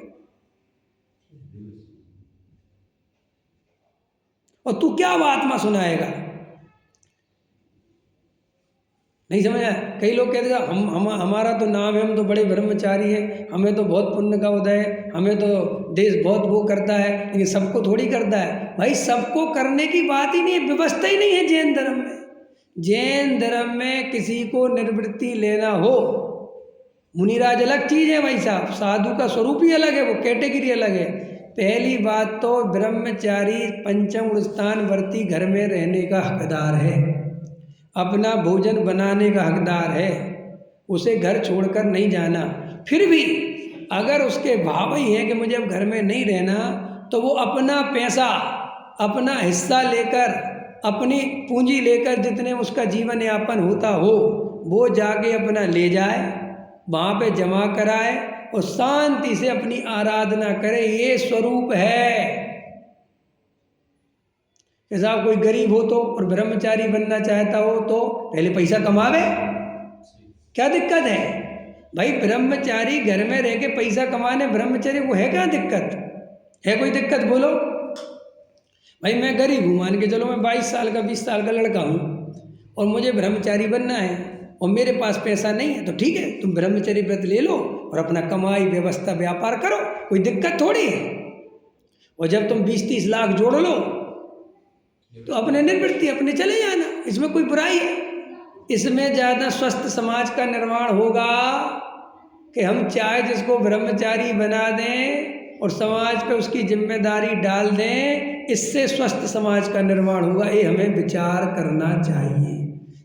और तू क्या आत्मा सुनाएगा? नहीं समझ आया? कई लोग कहते हैं हमारा तो नाम है, हम तो बड़े ब्रह्मचारी हैं, हमें तो बहुत पुण्य का उदय है, हमें तो देश बहुत वो करता है, लेकिन सबको थोड़ी करता है। भाई सबको करने की बात ही नहीं है, व्यवस्था ही नहीं है जैन धर्म में। जैन धर्म में किसी को निर्वृत्ति लेना हो, मुनिराज अलग चीज़ है भाई साहब, साधु का स्वरूप ही अलग है, वो कैटेगरी अलग है। पहली बात तो ब्रह्मचारी पंचम स्थानवर्ती घर में रहने का हकदार है, अपना भोजन बनाने का हकदार है, उसे घर छोड़कर नहीं जाना। फिर भी अगर उसके भाव ही है कि मुझे अब घर में नहीं रहना, तो वो अपना पैसा, अपना हिस्सा लेकर, अपनी पूंजी लेकर, जितने उसका जीवन यापन होता हो वो जाके अपना ले जाए, वहाँ पे जमा कराए और शांति से अपनी आराधना करे। ये स्वरूप है। कि साहब कोई गरीब हो तो और ब्रह्मचारी बनना चाहता हो तो पहले पैसा कमावे, क्या दिक्कत है भाई? ब्रह्मचारी घर में रह के पैसा कमाने ब्रह्मचारी को है क्या दिक्कत? है कोई दिक्कत बोलो? भाई मैं गरीब हूँ, मान के चलो मैं 22 साल का 20 साल का लड़का हूँ और मुझे ब्रह्मचारी बनना है और मेरे पास पैसा नहीं है, तो ठीक है तुम ब्रह्मचर्य व्रत ले लो और अपना कमाई व्यवस्था व्यापार करो, कोई दिक्कत थोड़ी है। और जब तुम 20-30 लाख जोड़ लो तो अपने निवृत्ति अपने चले जाना, इसमें कोई बुराई है? इसमें ज़्यादा स्वस्थ समाज का निर्माण होगा कि हम चाहे जिसको ब्रह्मचारी बना दें और समाज पे उसकी जिम्मेदारी डाल दें, इससे स्वस्थ समाज का निर्माण होगा। ये हमें विचार करना चाहिए,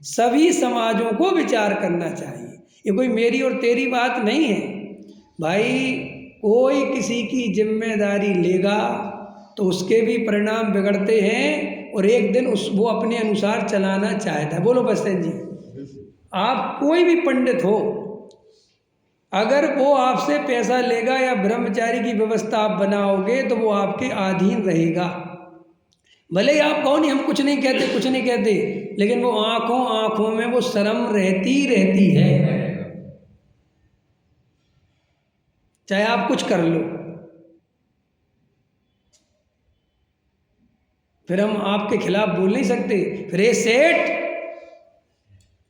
सभी समाजों को विचार करना चाहिए। ये कोई मेरी और तेरी बात नहीं है भाई। कोई किसी की जिम्मेदारी लेगा तो उसके भी परिणाम बिगड़ते हैं और एक दिन वो अपने अनुसार चलाना चाहता है। बोलो बस्तेन जी, आप कोई भी पंडित हो, अगर वो आपसे पैसा लेगा या ब्रह्मचारी की व्यवस्था आप बनाओगे तो वो आपके अधीन रहेगा। भले ही आप कहो नहीं हम कुछ नहीं कहते, लेकिन वो आंखों में वो शर्म रहती है, चाहे आप कुछ कर लो। फिर हम आपके खिलाफ बोल नहीं सकते। फिर ये सेठ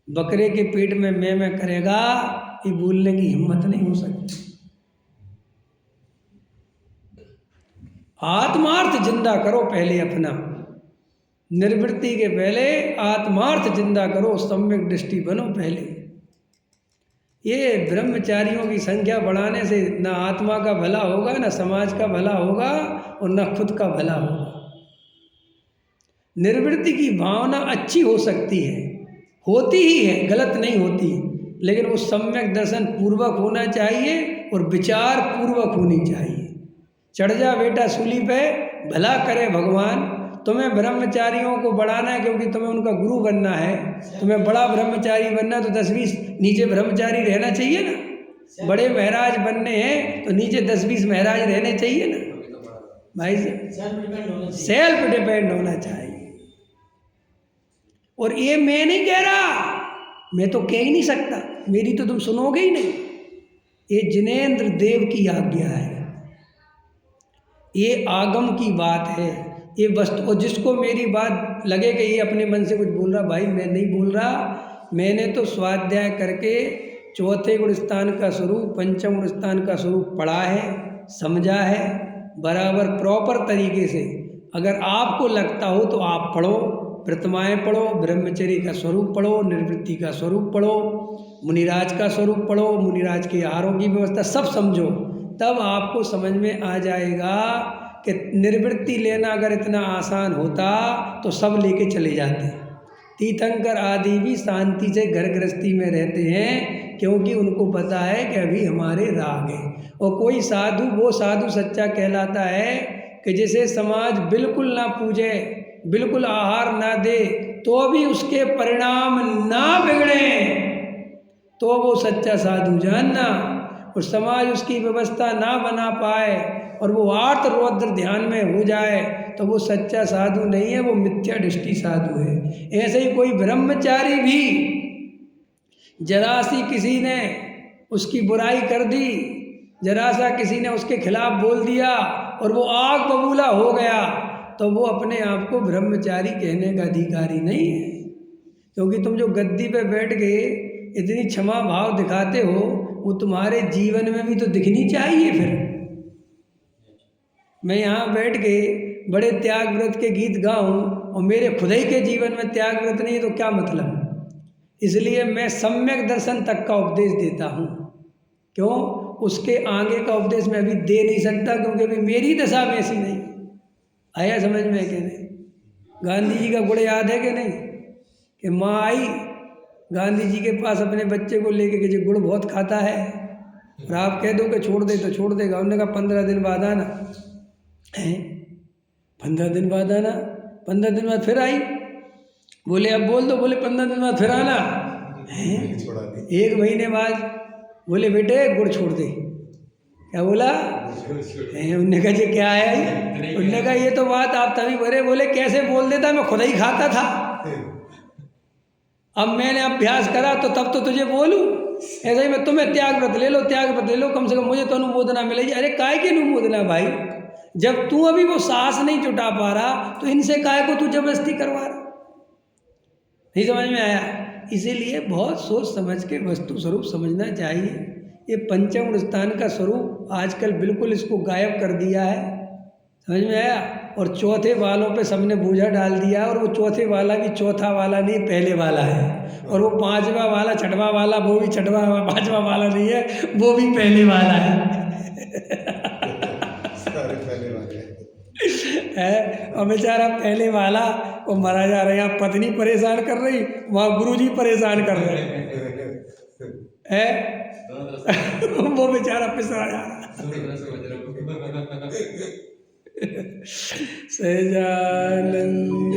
बकरे के पेट में मैं करेगा, ये बोलने की हिम्मत नहीं हो सकती। आत्मार्थ जिंदा करो पहले अपना, निर्वृत्ति के पहले आत्मार्थ जिंदा करो, सम्यक दृष्टि बनो पहले। ये ब्रह्मचारियों की संख्या बढ़ाने से ना आत्मा का भला होगा, ना समाज का भला होगा और ना खुद का भला होगा। निर्वृत्ति की भावना अच्छी हो सकती है, होती ही है, गलत नहीं होती, लेकिन वो सम्यक दर्शन पूर्वक होना चाहिए और विचार पूर्वक होनी चाहिए। चढ़ जा बेटा सूली पे, भला करे भगवान। तुम्हें ब्रह्मचारियों को बढ़ाना है क्योंकि तुम्हें उनका गुरु बनना है, तुम्हें बड़ा ब्रह्मचारी बनना है तो 10-20 नीचे ब्रह्मचारी रहना चाहिए ना। बड़े महाराज बनने हैं तो नीचे 10-20 महाराज रहने चाहिए ना भाई। सेल्फ डिपेंड होना चाहिए। और ये मैं नहीं कह रहा, मैं तो कह ही नहीं सकता, मेरी तो तुम सुनोगे ही नहीं। ये जिनेंद्र देव की आज्ञा है, ये आगम की बात है, ये वस्तु। और जिसको मेरी बात लगे कि ये अपने मन से कुछ बोल रहा, भाई मैं नहीं बोल रहा। मैंने तो स्वाध्याय करके चौथे गुण स्थान का स्वरूप, पंचम गुण स्थान का स्वरूप पढ़ा है, समझा है बराबर प्रॉपर तरीके से। अगर आपको लगता हो तो आप पढ़ो, प्रतिमाएँ पढ़ो, ब्रह्मचर्य का स्वरूप पढ़ो, निर्वृत्ति का स्वरूप पढ़ो, मुनिराज का स्वरूप पढ़ो, मुनिराज के आहारों की व्यवस्था सब समझो, तब आपको समझ में आ जाएगा कि निर्वृत्ति लेना अगर इतना आसान होता तो सब लेके चले जाते। तीर्थंकर आदि भी शांति से घर गृहस्थी में रहते हैं क्योंकि उनको पता है कि अभी हमारे राग है। और कोई साधु, वो साधु सच्चा कहलाता है कि जिसे समाज बिल्कुल ना पूजे, बिल्कुल आहार ना दे, तो भी उसके परिणाम ना बिगड़े, तो वो सच्चा साधु जानना। और समाज उसकी व्यवस्था ना बना पाए और वो आर्त रौद्र ध्यान में हो जाए तो वो सच्चा साधु नहीं है, वो मिथ्या दृष्टि साधु है। ऐसे ही कोई ब्रह्मचारी भी जरा सी किसी ने उसकी बुराई कर दी, जरा सा किसी ने उसके खिलाफ बोल दिया और वो आग बबूला हो गया, तो वो अपने आप को ब्रह्मचारी कहने का अधिकारी नहीं है। क्योंकि तुम जो गद्दी पे बैठ के इतनी क्षमा भाव दिखाते हो, वो तुम्हारे जीवन में भी तो दिखनी चाहिए। फिर मैं यहाँ बैठ के बड़े त्याग व्रत के गीत गाऊं और मेरे खुद ही के जीवन में त्याग व्रत नहीं है तो क्या मतलब। इसलिए मैं सम्यक दर्शन तक का उपदेश देता हूँ। क्यों? उसके आगे का उपदेश मैं अभी दे नहीं सकता क्योंकि अभी मेरी दशा में ऐसी नहीं। आया समझ में कि नहीं? गांधी जी का गुण याद है कि नहीं, कि माँ आई गांधी जी के पास अपने बच्चे को लेके कि जो गुड़ बहुत खाता है और आप कह दो कि छोड़ दे तो छोड़ देगा। उन्होंने कहा 15 दिन बाद आना है, 15 दिन बाद आना। 15 दिन बाद फिर आई, बोले अब बोल दो, बोले 15 दिन बाद फिर आना है। 1 महीने बाद बोले बेटे गुड़ छोड़ दे, क्या बोला? उनने कहा जी क्या है? उनने कहा ये तो बात आप तभी भरे बोले कैसे बोल देता, मैं खुद ही खाता था, अब मैंने अभ्यास करा तो तब तो तुझे बोलूं। ऐसा ही मैं तुम्हें त्याग व्रत ले लो, त्याग व्रत ले लो, कम से कम मुझे तो अनुमोदना मिलेगी। अरे काय की अनुमोदना भाई, जब तू अभी वो साहस नहीं जुटा पा रहा तो इनसे काय को तू जबरदस्ती करवा रहा? नहीं समझ में आया? इसीलिए बहुत सोच समझ के वस्तु स्वरूप समझना चाहिए। ये पंचम स्थान का स्वरूप आजकल बिल्कुल इसको गायब कर दिया है, समझ में आया? और चौथे वालों पे सबने बोझा डाल दिया, और वो चौथे वाला भी चौथा वाला नहीं पहले वाला है, और वो पांचवा वाला छठवा वाला वो भी छठवा पांचवा वाला नहीं है, वो भी पहले वाला सारे पहले वाले है। और बेचारा पहले वाला वो मरा जा रहा है, यहाँ पत्नी परेशान कर रही, वहाँ गुरुजी परेशान कर रहे है वो बेचारा पिसरा जा रहा। सहजानंद